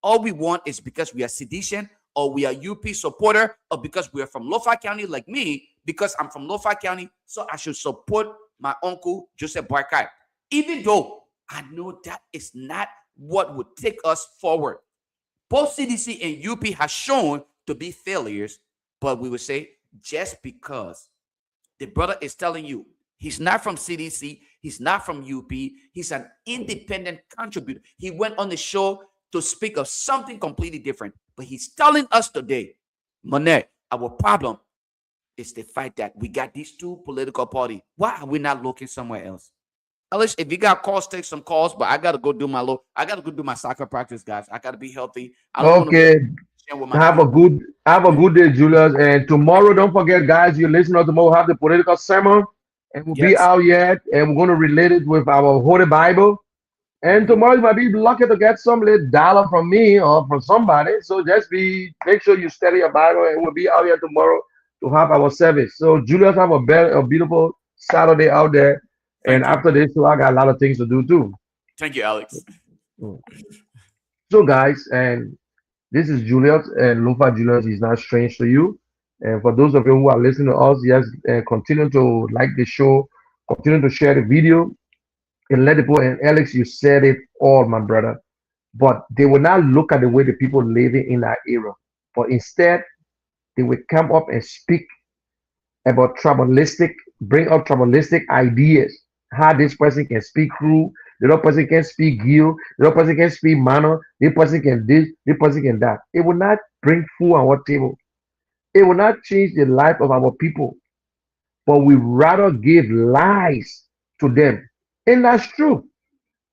all we want is because we are sedition, or we are UP supporter, or because we are from Lofa County like me, because I'm from Lofa County, so I should support my uncle Joseph Barkai. Even though I know that is not what would take us forward. Both CDC and UP has shown to be failures, but we would say just because the brother is telling you he's not from CDC, he's not from UP, he's an independent contributor. He went on the show to speak of something completely different, but he's telling us today, Monet, our problem is the fact that we got these two political parties. Why are we not looking somewhere else? Alice, if you got calls, take some calls, but I gotta go do my soccer practice, guys. I gotta be healthy. I don't Okay. want to Have a good day, Julius. And tomorrow, don't forget, guys, you listen to tomorrow, we'll have the political sermon, and we'll be out yet, and we're going to relate it with our Holy Bible. And tomorrow you might be lucky to get some little dollar from me or from somebody. So just make sure you study your Bible, and we'll be out here tomorrow to have our service. So Julius, have a beautiful Saturday out there. And after this, so I got a lot of things to do too. Thank you, Alex. So guys, and this is Julius, and Lufa Julius is not strange to you. And for those of you who are listening to us, yes, continue to like the show, continue to share the video, and let people. And Alex, you said it all, my brother. But they will not look at the way the people living in that era, but instead they will come up and speak about bring up tribalistic ideas. How this person can speak through, the other person can speak Gil, the other person can speak Mano, this person can this person can that. It will not bring food on our table. It will not change the life of our people, but we rather give lies to them. And that's true.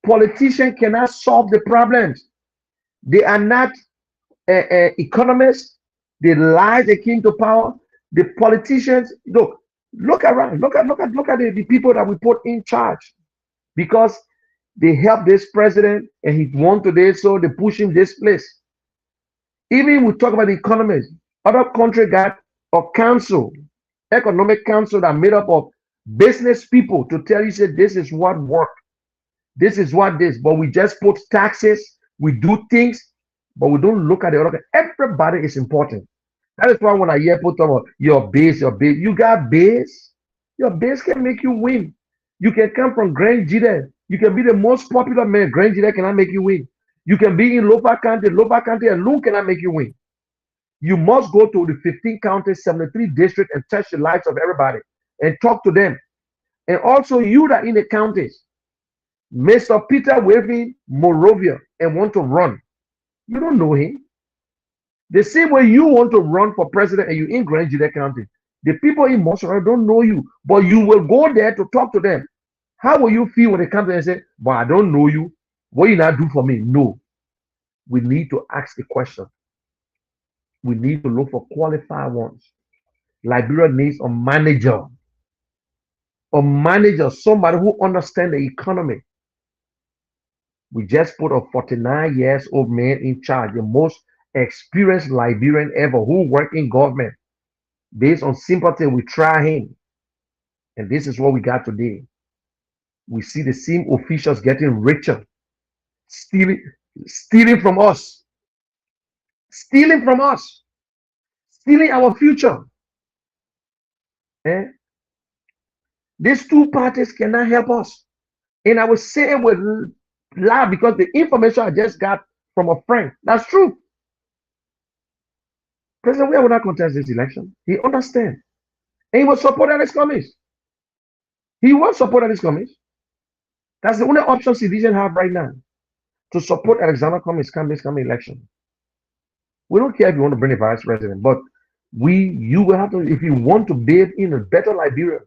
Politicians cannot solve the problems. They are not economists. The lies they came to power. The politicians, look around, look at the people that we put in charge, because they help this president and he won today, so they push him this place. Even we talk about the economists, other country got a council, economic council that made up of business people to tell you, say, this is what work, this is what this, but we just put taxes, we do things, but we don't look at the other. Everybody is important. That is why when I hear people talk about your base, you got base. Your base can make you win. You can come from Grand Jide. You can be the most popular man. Grand Jide cannot make you win. You can be in Lofa County alone cannot make you win. You must go to the 15 counties, 73 districts, and touch the lives of everybody and talk to them. And also you that in the counties, Mr. Peter Waving Morovia and want to run. You don't know him. The same way you want to run for president and you in Grand Jide County, the people in Montserrat don't know you, but you will go there to talk to them. How will you feel when they come to and say, well, I don't know you. What you not do for me? No. We need to ask the question. We need to look for qualified ones. Liberia needs a manager, somebody who understands the economy. We just put a 49 years old man in charge, the most experienced Liberian ever, who worked in government. Based on sympathy, we try him. And this is what we got today. We see the same officials getting richer, stealing from us, stealing our future. These two parties cannot help us. And I will say it with love because the information I just got from a friend, that's true. President Weah will not contest this election. He understands. And he will support Alex Cummings. He will support Alex Cummings. That's the only option citizens have right now, to support Alexander Cummings come election. We don't care if you want to bring a vice president, but you will have to, if you want to build in a better Liberia,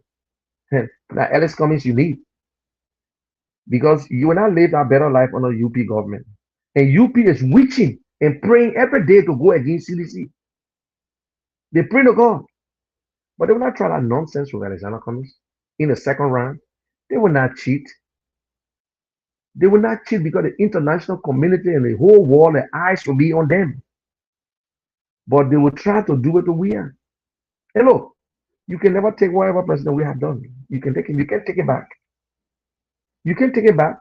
that Alex Cummings you need. Because you will not live a better life under UP government. And UP is witching and praying every day to go against CDC. They pray to God. But they will not try that nonsense with Alexander Cummings in the second round. They will not cheat. They will not cheat because the international community and the whole world, their eyes will be on them. but they will try to do it to we are. Hello, you can never take whatever president we have done. You can take it. You can't take it back. You can't take it back.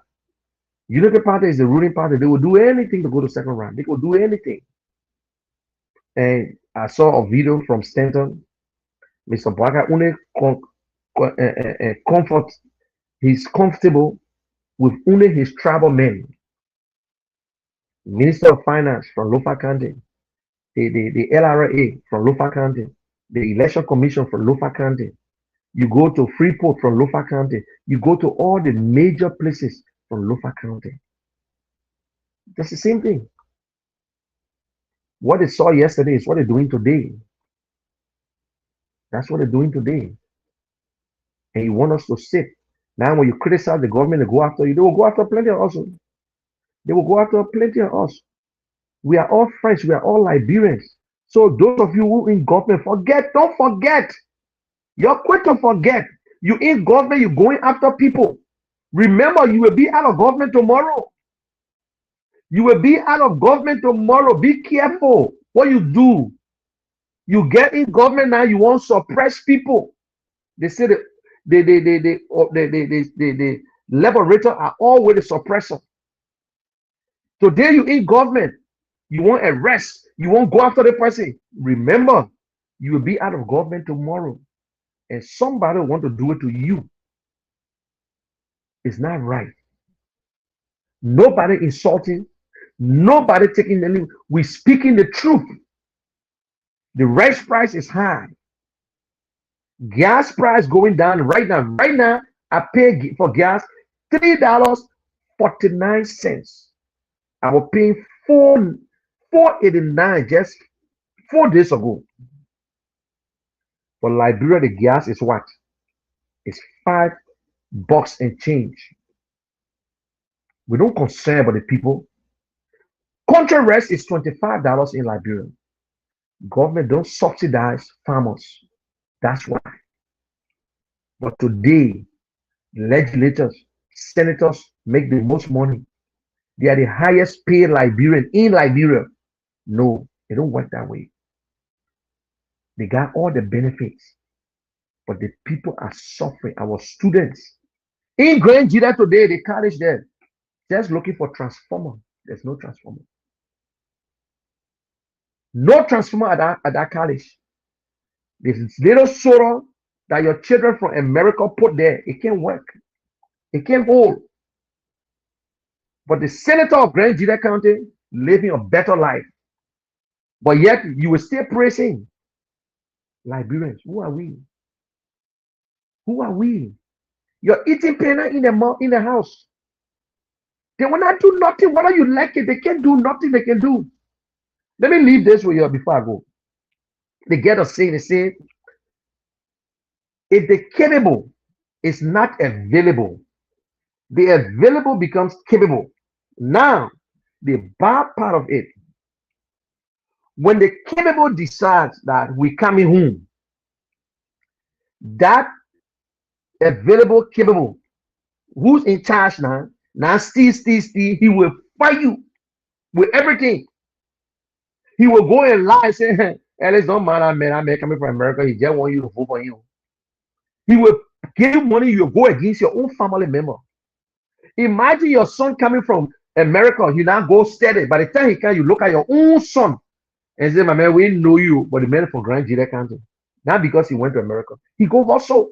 Unity Party is the ruling party. They will do anything to go to second round. They will do anything. And I saw a video from Stanton. Mr. Baka only comfort. He's comfortable with only his tribal men. Minister of Finance from Lofa County, the LRA from Lofa County, the Election Commission from Lofa County. You go to Freeport from Lofa County. You go to all the major places from Lofa County. That's the same thing. What they saw yesterday is what they're doing today. That's what they're doing today. And you want us to sit. Now, when you criticize the government and go after you, they will go after plenty of us. They will go after plenty of us. We are all friends. We are all Liberians. So those of you who in government, don't forget. You're quick to forget. You in government, you're going after people. Remember, you will be out of government tomorrow. You will be out of government tomorrow. Be careful what you do. You get in government now, you want to suppress people. They say the liberator are always the suppressor. Today you in government, you want arrest, you won't go after the person. Remember, you will be out of government tomorrow. And somebody want to do it to you. It's not right. Nobody insulting, nobody taking any. We're speaking the truth. The rice price is high. Gas price going down right now. Right now, I pay for gas $3.49. I was paying $4.89 just 4 days ago. For Liberia, the gas is what? It's $5 and change. We don't concern about the people. Country rest is $25 in Liberia. Government don't subsidize farmers. That's why. But today, legislators, senators make the most money. They are the highest paid Liberian in Liberia. No, they don't work that way. They got all the benefits, but the people are suffering. Our students in Grand Jida today, the college there, just looking for transformer. There's no transformer. No transformer at that college. This little solar that your children from America put there, it can't work. It can't hold. But the senator of Grand Jida County living a better life. But yet you will still praising Liberians. Who are we? Who are we? You're eating penna in the house. They will not do nothing. Whether you like it, they can't do nothing they can do. Let me leave this with you before I go. They get a saying, they say, if the capable is not available, the available becomes capable. Now, the bad part of it, when the capable decides that we're coming home, that available capable, who's in charge now? Now, Steve, he will fight you with everything. He will go and lie and say, Alex, don't matter, man. I'm coming from America. He just want you to vote for him. He will give you money, you go against your own family member. Imagine your son coming from America, you now go steady. By the time he can, you look at your own son and say, my man, we know you, but the man from Grand Jida County. Not because he went to America. He go also.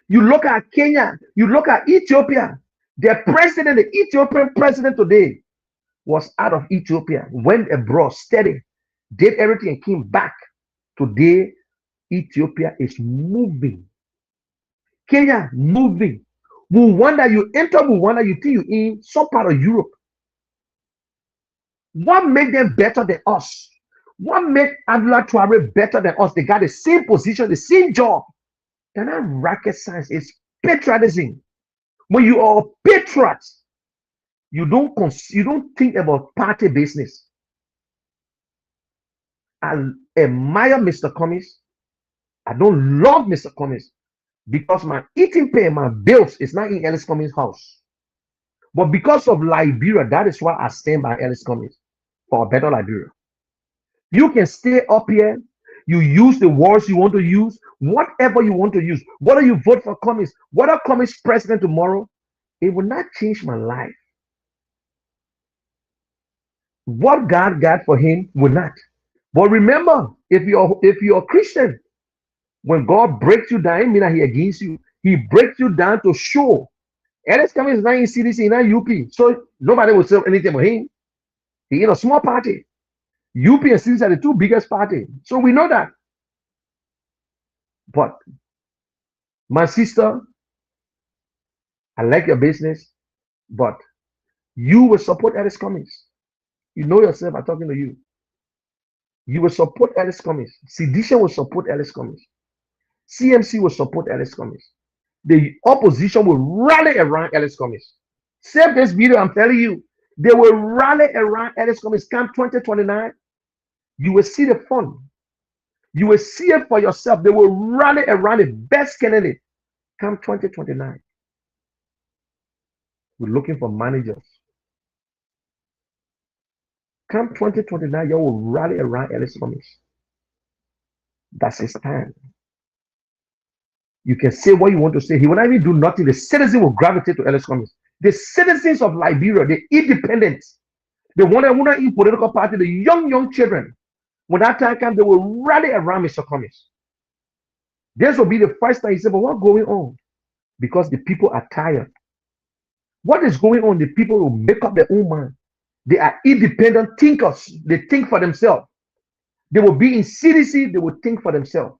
You look at Kenya, you look at Ethiopia. The president, the Ethiopian president today was out of Ethiopia, went abroad, steady, did everything and came back. Today, Ethiopia is moving. Kenya moving. Rwanda, you enter Rwanda, you think you in some part of Europe. What made them better than us? What made Adla Traore better than us? They got the same position, the same job. They're not rocket science, it's patriotism. When you are a patriot, you don't think about party business. I admire Mr. Cummings. I don't love Mr. Cummings because my eating pay, my bills is not in Ellis Cummings' house. But because of Liberia, that is why I stand by Ellis Cummings for a better Liberia. You can stay up here. You use the words you want to use, whatever you want to use. Whether you vote for Cummings, whether Cummings president tomorrow, it will not change my life. What God got for him will not. But remember, if you're a Christian, when God breaks you down, it mean that He against you. He breaks you down to show. Alex Cummings is not in CDC, not UP, so nobody will say anything for him. He in a small party. UP and CDC are the two biggest parties, so we know that. But my sister, I like your business, but you will support Alex Cummings. You know yourself. I'm talking to you. You will support Alex Cummings. Sedition will support Alex Cummings. CMC will support Alex Cummings. The opposition will rally around Alex Cummings. Save this video, I'm telling you. They will rally around Alex Cummings. Come 2029, you will see the fun. You will see it for yourself. They will rally around the best candidate. Come 2029. We're looking for managers. Come 2029, you will rally around Alex Cummings. That's his time. You can say what you want to say. He will not even do nothing. The citizens will gravitate to Alex Cummings. The citizens of Liberia, the independents, the one that will not in political party, the young children, when that time comes, they will rally around Mr. Cummings. This will be the first time he said, but what's going on? Because the people are tired. What is going on? The people will make up their own mind. They are independent thinkers. They think for themselves. They will be in CDC. They will think for themselves.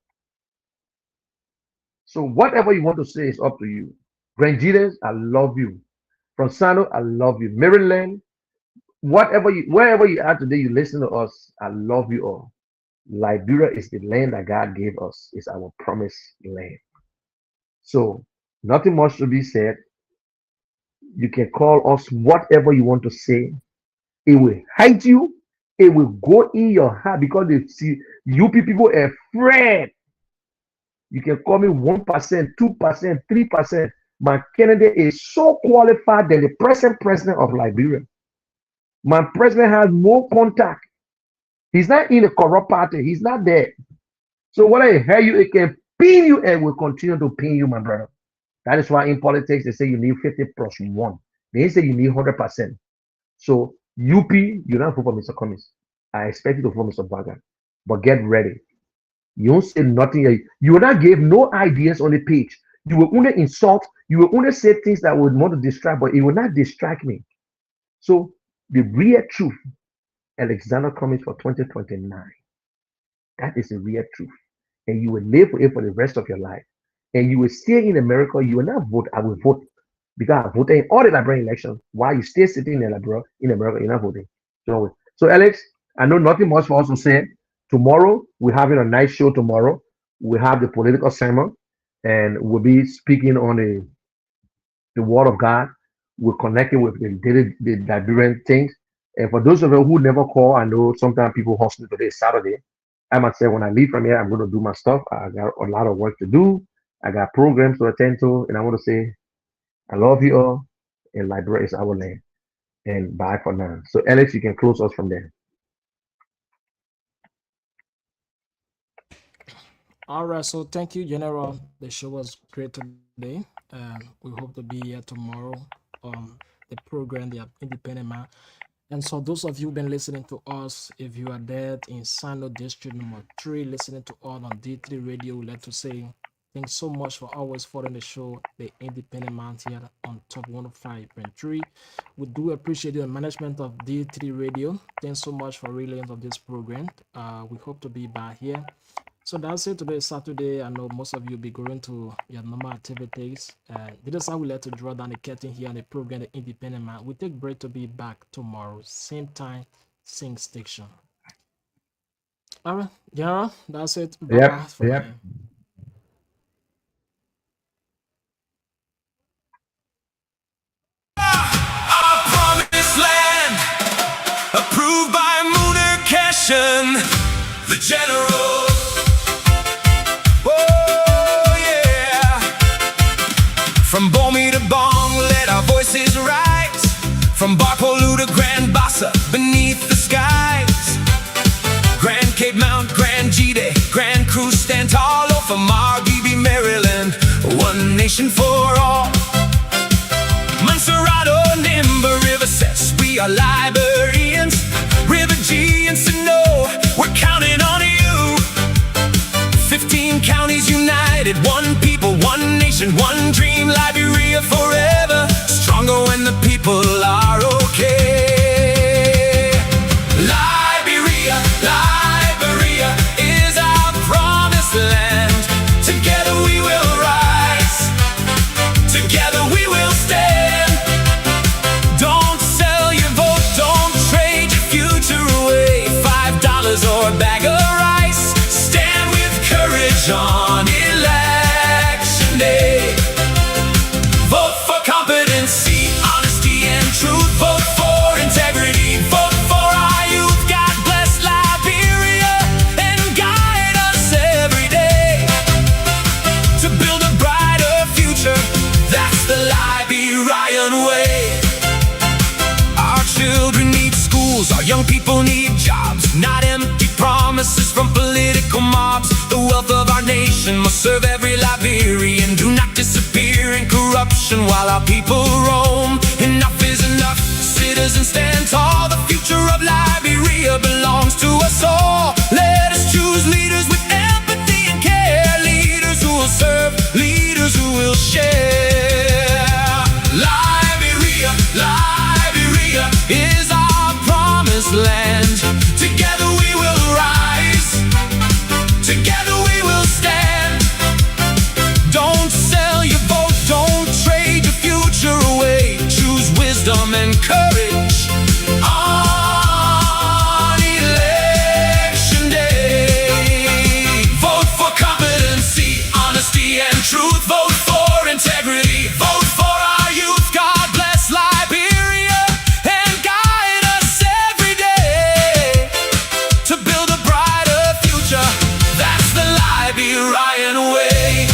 So whatever you want to say is up to you. Granditas, I love you. Ronsano, I love you. Maryland, wherever you are today, you listen to us. I love you all. Liberia is the land that God gave us. It's our promised land. So nothing much to be said. You can call us whatever you want to say. It will hide you. It will go in your heart because they see you people are afraid. You can call me 1%, 2%, 3%. My candidate is so qualified than the present president of Liberia. My president has no contact. He's not in a corrupt party. He's not there. So when I hear you, it can pin you and will continue to pin you, my brother. That is why in politics, they say you need 50 plus 1. They say you need 100%. So UP, you don't vote for Mr. Cummings. I expect you to vote for Mr. Baga. But get ready. You don't say nothing. You will not give no ideas on the page. You will only insult. You will only say things that would want to distract, but it will not distract me. So the real truth, Alexander Cummings for 2029. That is the real truth. And you will live for it for the rest of your life. And you will stay in America. You will not vote. I will vote. Because I voted in all the Liberian elections. While you stay sitting in America, you're not voting. So Alex, I know nothing much for us to say. Tomorrow, we're having a nice show tomorrow. We have the political sermon, and we'll be speaking on the word of God. We're connecting with the Liberian things. And for those of you who never call, I know sometimes people hustle today, is Saturday. I must say, when I leave from here, I'm going to do my stuff. I got a lot of work to do. I got programs to attend to. And I want to say, I love you all. And Liberia is our land. And bye for now. So, Alex, you can close us from there. All right, so thank you, General. The show was great today. We hope to be here tomorrow on the program, The Independent Man. And so those of you who've been listening to us, if you are there in Sano District number 3, listening to us on D3 Radio, we'd like to say thanks so much for always following the show, The Independent Man, here on Top 105.3. We do appreciate the management of D3 Radio. Thanks so much for relaying of this program. We hope to be back here. So that's it. Today is Saturday. I know most of you will be going to your normal activities. This is how we like to draw down the curtain here on the program, The Independent Man. We take break to be back tomorrow. Same time, same station. All right, General, that's it. Bye-bye for now. Our promised land, approved by Mooner Cashin, the general. From Bomi to Bong, let our voices rise. From Barpolu to Grand Bassa, beneath the skies. Grand young people need jobs, not empty promises from political mobs. The wealth of our nation must serve every Liberian. Do not disappear in corruption while our people roam. Enough is enough, citizens stand tall. The future of Liberia belongs to us all. Let us choose leaders with empathy and care, leaders who will serve, leaders who will share. Liberia, Liberia is our promised land. Together we will rise, together we will stand. Don't sell your vote, don't trade your future away. Choose wisdom and courage on election day. Vote for competency, honesty and truth. Vote for integrity, vote for our youth. God bless Liberia and guide us every day to build a brighter future. That's the Liberian way.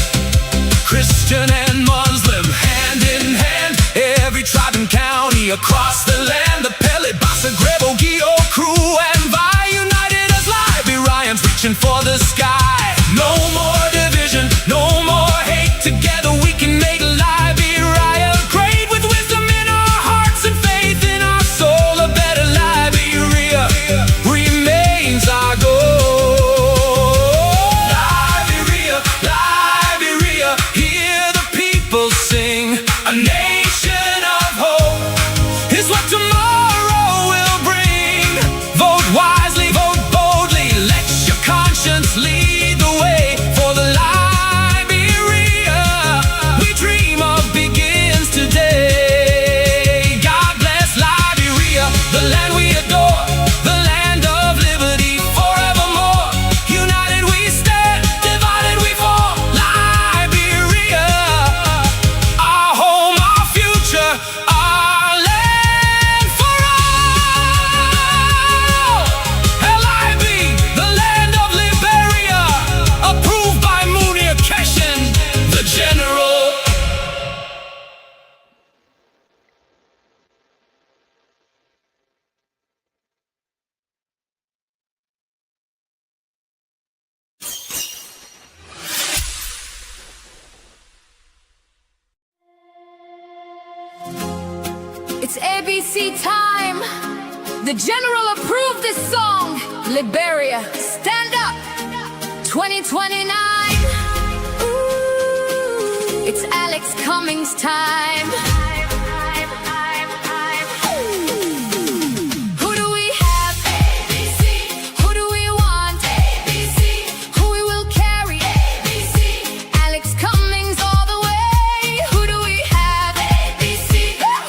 Christian and Muslim, hand in hand, every tribe and county across the land. The Pele, Bassa, Grebo, Gio, Crew, and Vi, united as Liberians reaching for the sky. No more division, no more hate. Together we can make Liberia great. With wisdom in our hearts and faith in our soul, a better Liberia remains our goal. Liberia, Liberia, hear the people sing. A nation of hope is what tomorrow will bring. Vote wisely, vote boldly, let your conscience lead the way. For the Liberia we dream of begins today. God bless Liberia, the land we adore, the land of liberty forevermore. United we stand, divided we fall. Liberia, our home, our future, our land for all. LIB, the land of Liberia, approved by Munir Keshen, the general. It's ABC time. The general approved this song. Liberia, stand up. 2029. Ooh, it's Alex Cummings time. Who do we have? ABC. Who do we want? ABC. Who we will carry? ABC. Alex Cummings all the way. Who do we have? ABC.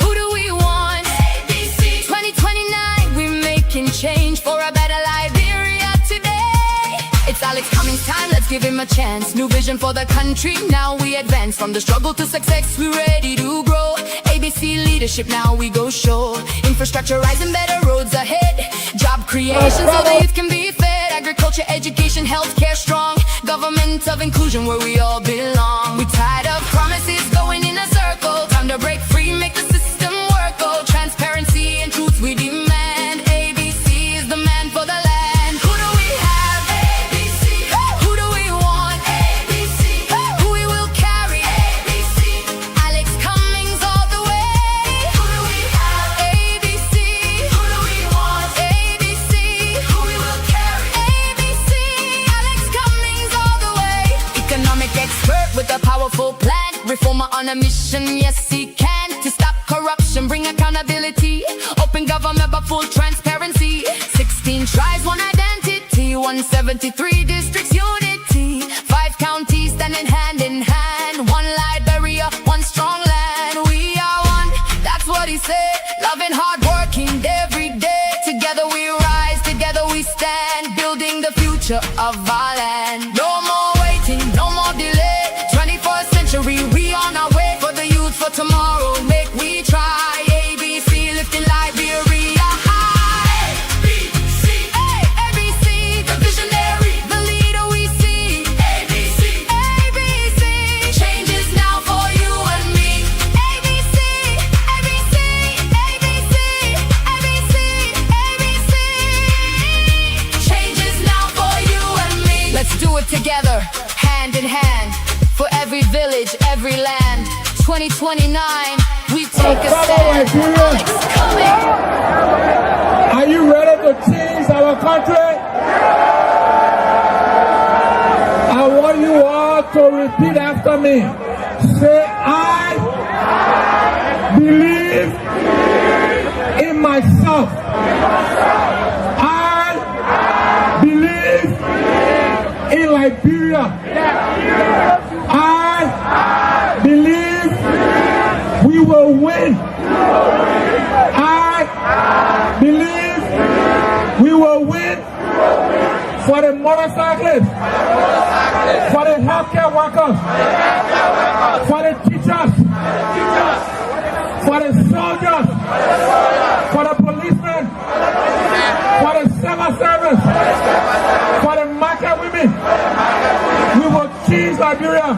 Who do we want? ABC. 2029, we're making change for a better Liberia today. It's Alex Cummings time, let's give him a chance. New vision for the country, now we advance. From the struggle to success, we're ready to grow. ABC leadership, now we go show. Infrastructure rising, better roads ahead. Job creation so the youth can be fed. Agriculture, education, healthcare strong. Government of inclusion where we all belong. We're tired of promises going in a circle. Time to break free, make the system work. Oh, transparency and truth we demand. ABC is the man for the land. Who do we have? ABC. Who do we want? ABC. Who we will carry? ABC. Alex Cummings all the way. Who do we have? ABC. Who do we want? ABC. Who we will carry? ABC. Alex Cummings all the way. Economic expert with a powerful plan. Reformer on a mission, yes he can. To stop corruption, bring accountability. Open government but full transparency. 16 tribes, one identity. 173 districts, unity. 5 counties standing hand in hand. One Liberia, one strong land. We are one, that's what he said. Loving, hard working every day. Together we rise, together we stand. Building the future of our land. No more waiting, no more delay. 21st century, we on our way. For the youth, for tomorrow, make we try. ABC, lifting Liberia high. ABC, hey, ABC, the visionary, the leader we see. ABC, ABC, change is now for you and me. ABC, ABC, ABC, ABC, ABC, together, hand in hand, for every village, every land. 2029, we take a stand. Alex coming. Are you ready to change our country? I want you all to repeat after me. Say, I believe in myself. I believe in Liberia. I believe we will win. I believe we will win for the motorcyclists, for the healthcare workers, for the teachers, for the soldiers, for the policemen, for the civil service, for the market women. We will change Liberia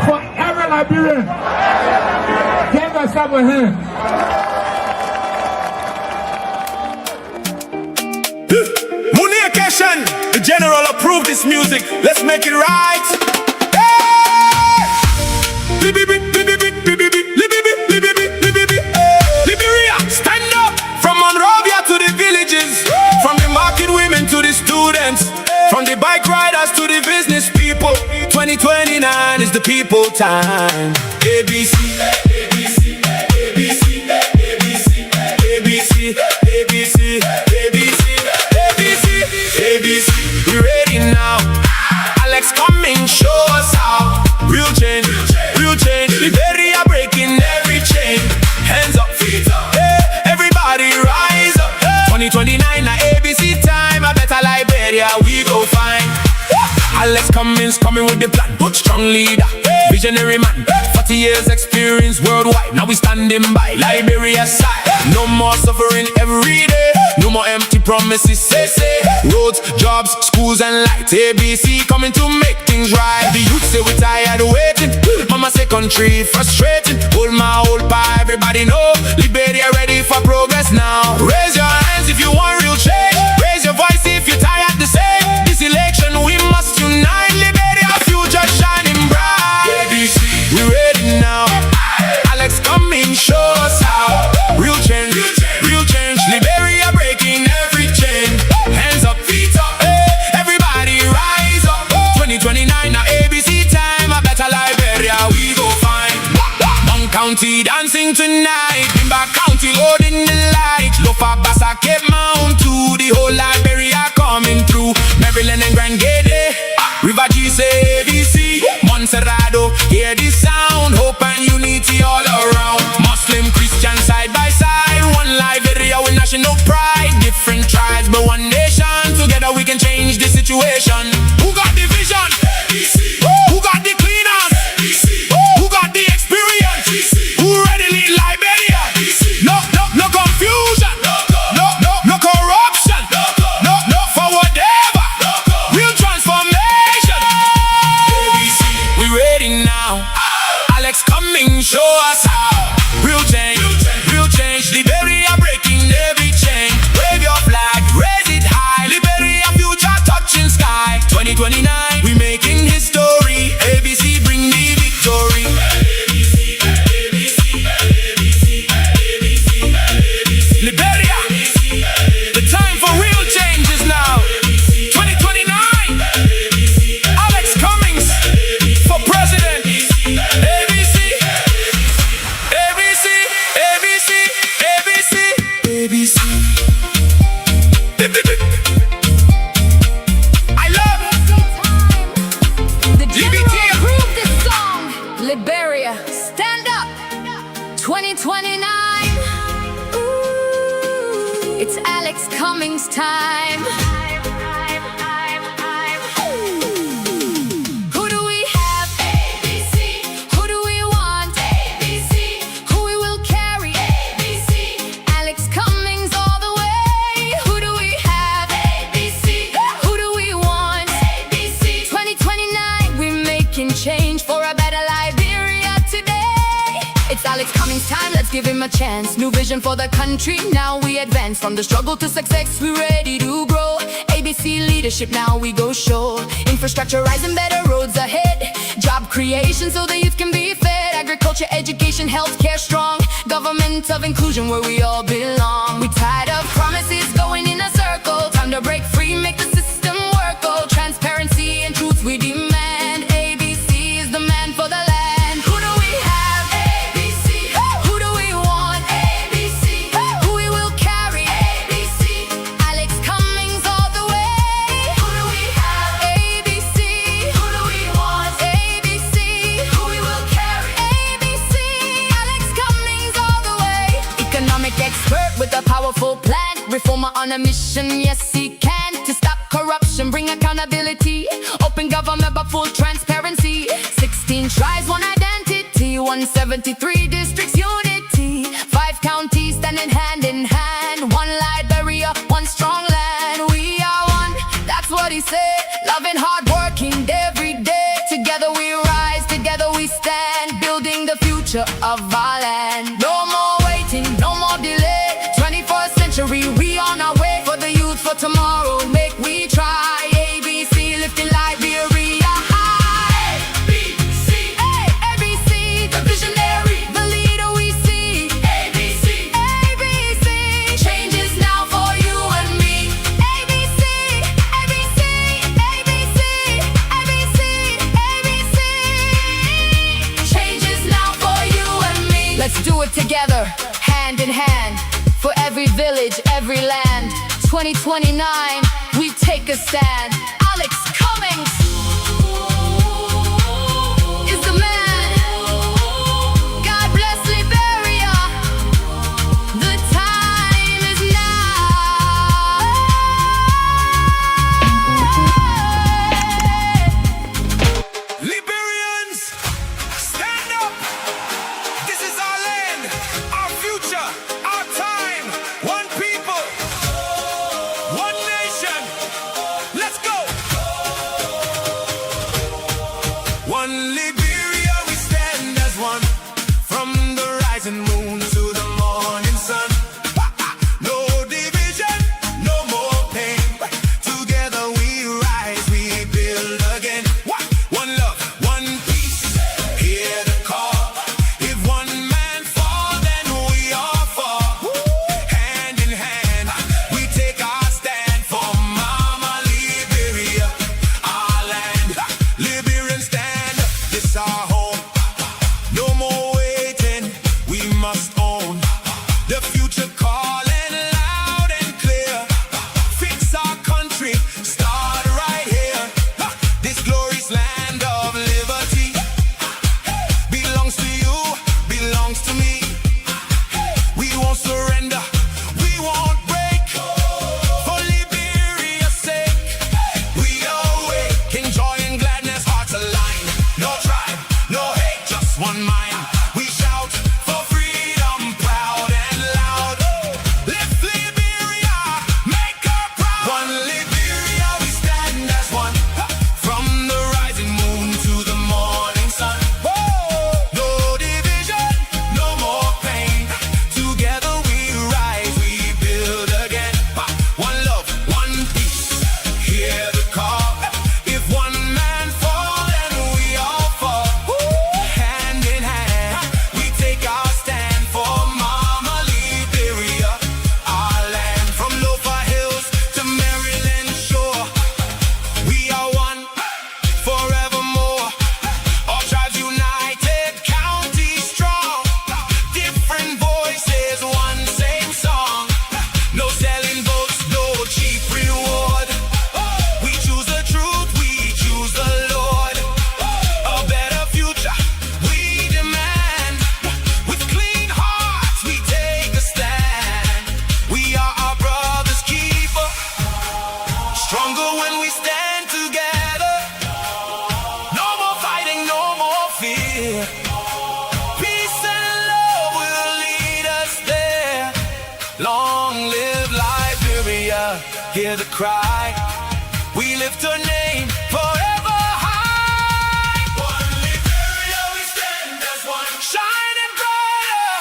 for every Liberian. Give yourself a hand. Munication, the general approved this music. Let's make it right. Hey! Liberia, stand up. From Monrovia to the villages, from the market women to the students, from the bike riders to the business people. 2029 is the people time. ABC, ABC, ABC, ABC, ABC, ABC, ABC, ABC, ABC. We ready now. Alex coming, show us how. Real change, real change. Liberia breaking every chain. Hands up, feet up. Hey, everybody rise up. 2029 na ABC time. I better Liberia we go find. Alex Cummings coming with the plan. Strong leader, visionary man. 40 years experience worldwide. Now we standing by Liberia's side. No more suffering every day. No more empty promises. Say. Roads, jobs, schools and light. ABC coming to make things right. The youth say we tired of waiting. Mama say country frustrating. Hold my hold by everybody know. Liberia ready for progress now. Raise your hands if you want real change. Raise your voice if you're tired to say. This election we must unite. Liberia future shining bright. ABC, we ready now. Alex coming, show us how. Real change, real change. Liberia breaking every chain. Hands up, feet up. Hey, everybody rise up. 2029 now ABC time. I better Liberia we go find. Mon County dancing tonight. Bimba County holding the light. Lofa Bassa Cape Mount to the whole Liberia coming through. Maryland and Grand Gate. River G say ABC. Montserrado, hear the sound. Hope and unity all around. Muslim, Christian side by side. One Liberia with national pride. Different tribes but one nation. Together we can change the situation. Who got the vision? ABC. Who got the cleaners? ABC. Who got the experience? ABC. Who ready lead Liberia? ABC. No confusion. No corruption. No for whatever. Real transformation. ABC, we ready now. Alex coming, show us how. Real change, real change. Liberia breaking every chain. Wave your flag, raise it high. Liberia future touching sky. 2029, we making history. ABC bring the victory. Liberia, the time for real change is now. 2029, Alex Cummings for president. ABC, ABC, ABC, ABC, ABC. I love The general approved this song. Liberia, stand up. 2029. Ooh, it's Alex Cummings time. Who do we have? ABC. Who do we want? ABC. Who we will carry? ABC. Alex Cummings all the way. Who do we have? ABC. Who do we want? ABC. 2029, we're making change for a better Liberia today. It's Alex Cummings time. Let's give him a chance. New vision for the country, now we advance. From the struggle to success, we're ready to grow. ABC leadership, now we go show. Infrastructure rising, better roads ahead. Job creation so the youth can be fed. Agriculture, education, healthcare strong. Government of inclusion where we all belong. We tired of promises going in a circle. Time to break free, make the system work. Oh, transparency and truth we demand. ABC is the man for the land. Who do we have? ABC. Who do we want? ABC. Who we will carry? ABC. Alex Cummings all the way. Who do we have? ABC. Who do we want? ABC. Who we will carry? ABC. Alex Cummings all the way. Economic expert with a powerful plan. Reformer on a mission, yes he can. To stop corruption, bring accountability. Open government but full transparency. 16 tribes, one identity. 173 districts, unity. 5 counties standing hand in hand. One Liberia, one strong land. We are one, that's what he said. Loving, hard working every day. Together we rise, together we stand. Building the future of our land. No more waiting, no more delay. 21st century, we on our way. For the youth, for tomorrow, make we try. ABC, lifting Liberia high. ABC, hey, ABC, the visionary, the leader we see. ABC, ABC, changes now for you and me. ABC, ABC, ABC, ABC, ABC, changes now for you and me. Let's do it together, hand in hand. For every village, every land. 2029, we take a stand. Alex Cummings is the man. God bless Liberia. The time is now. Liberians, stand up. This is our land, our future, our time. One people, one nation. Let's go. One Liberia, we stand as one. From the rising moon to the morning sun. No division, no more pain. Together we rise, we build again. One love, one peace. Hear the call. If one man fall, then we all fall. Hand in hand, we take our stand for Mama Liberia, our land. Liberian stand up, this our home. No more waiting, we must own. The future calling loud and clear. Fix our country, start right here. This glorious land of liberty belongs to you, belongs to me. We won't surrender, we won't break. For Liberia's sake, we awake in joy and gladness, hearts aligned. No tribe, no hate, just one mind. We shout for freedom, proud and loud. Lift Liberia, make her proud. One Liberia, we stand as one. From the rising moon to the morning sun. No division, no more pain. Together we rise, we build again. One love, one peace. Hear the call. If one man fall, then we all fall. Hand in hand, we take our stand for Mama Liberia, our land. From Lofa Hills to Maryland shore, we are one forevermore. All tribes united, county strong. Different voices, one same song. No selling votes, no cheap reward. We choose the truth, we choose the Lord. A better future, we demand. With clean hearts, we take a stand. We are our brother's keeper. Stronger when we stand together. No more fighting, no more fear. Peace and love will lead us there. Long live Liberia, hear the cry. We lift her name forever high. One Liberia, we stand as one. Shining brighter,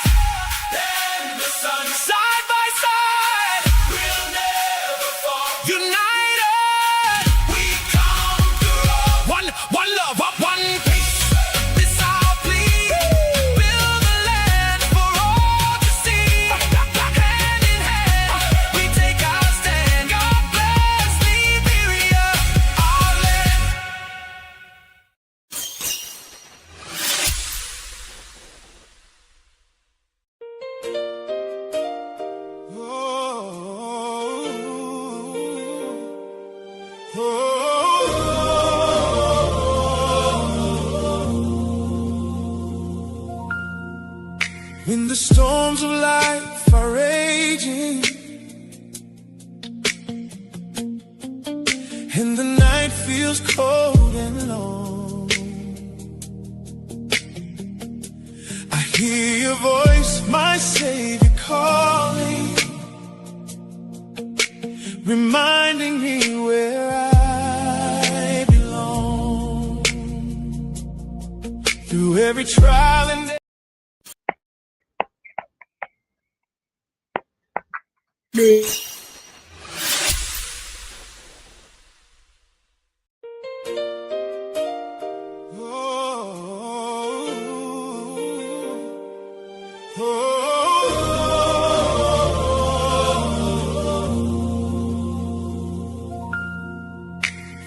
When the storms of life are raging and the night feels cold and long, I hear your voice, my Savior, calling, reminding me where I belong. Through every trial and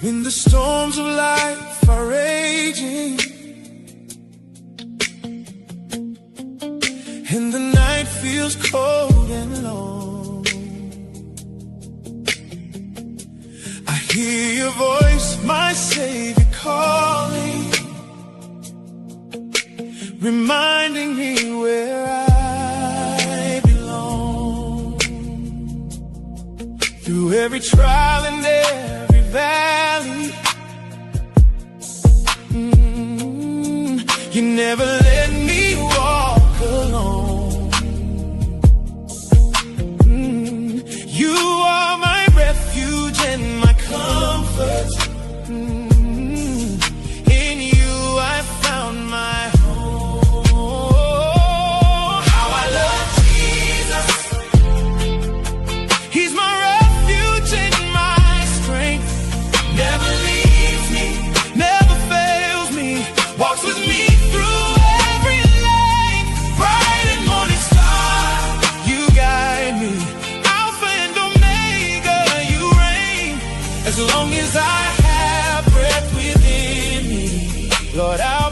when the storms of life are raging and the night feels cold and long, I hear your voice, my Savior, calling, reminding me where I belong. Through every trial and every valley, you never let me walk alone. You are my refuge and my comfort. In you I found my home. How I love Jesus. He's my refuge and my strength. Never leaves me, never fails me, walks with me through every life. Bright and morning star, you guide me. Alpha and Omega, you reign. As long as I have breath within me, Lord, I'll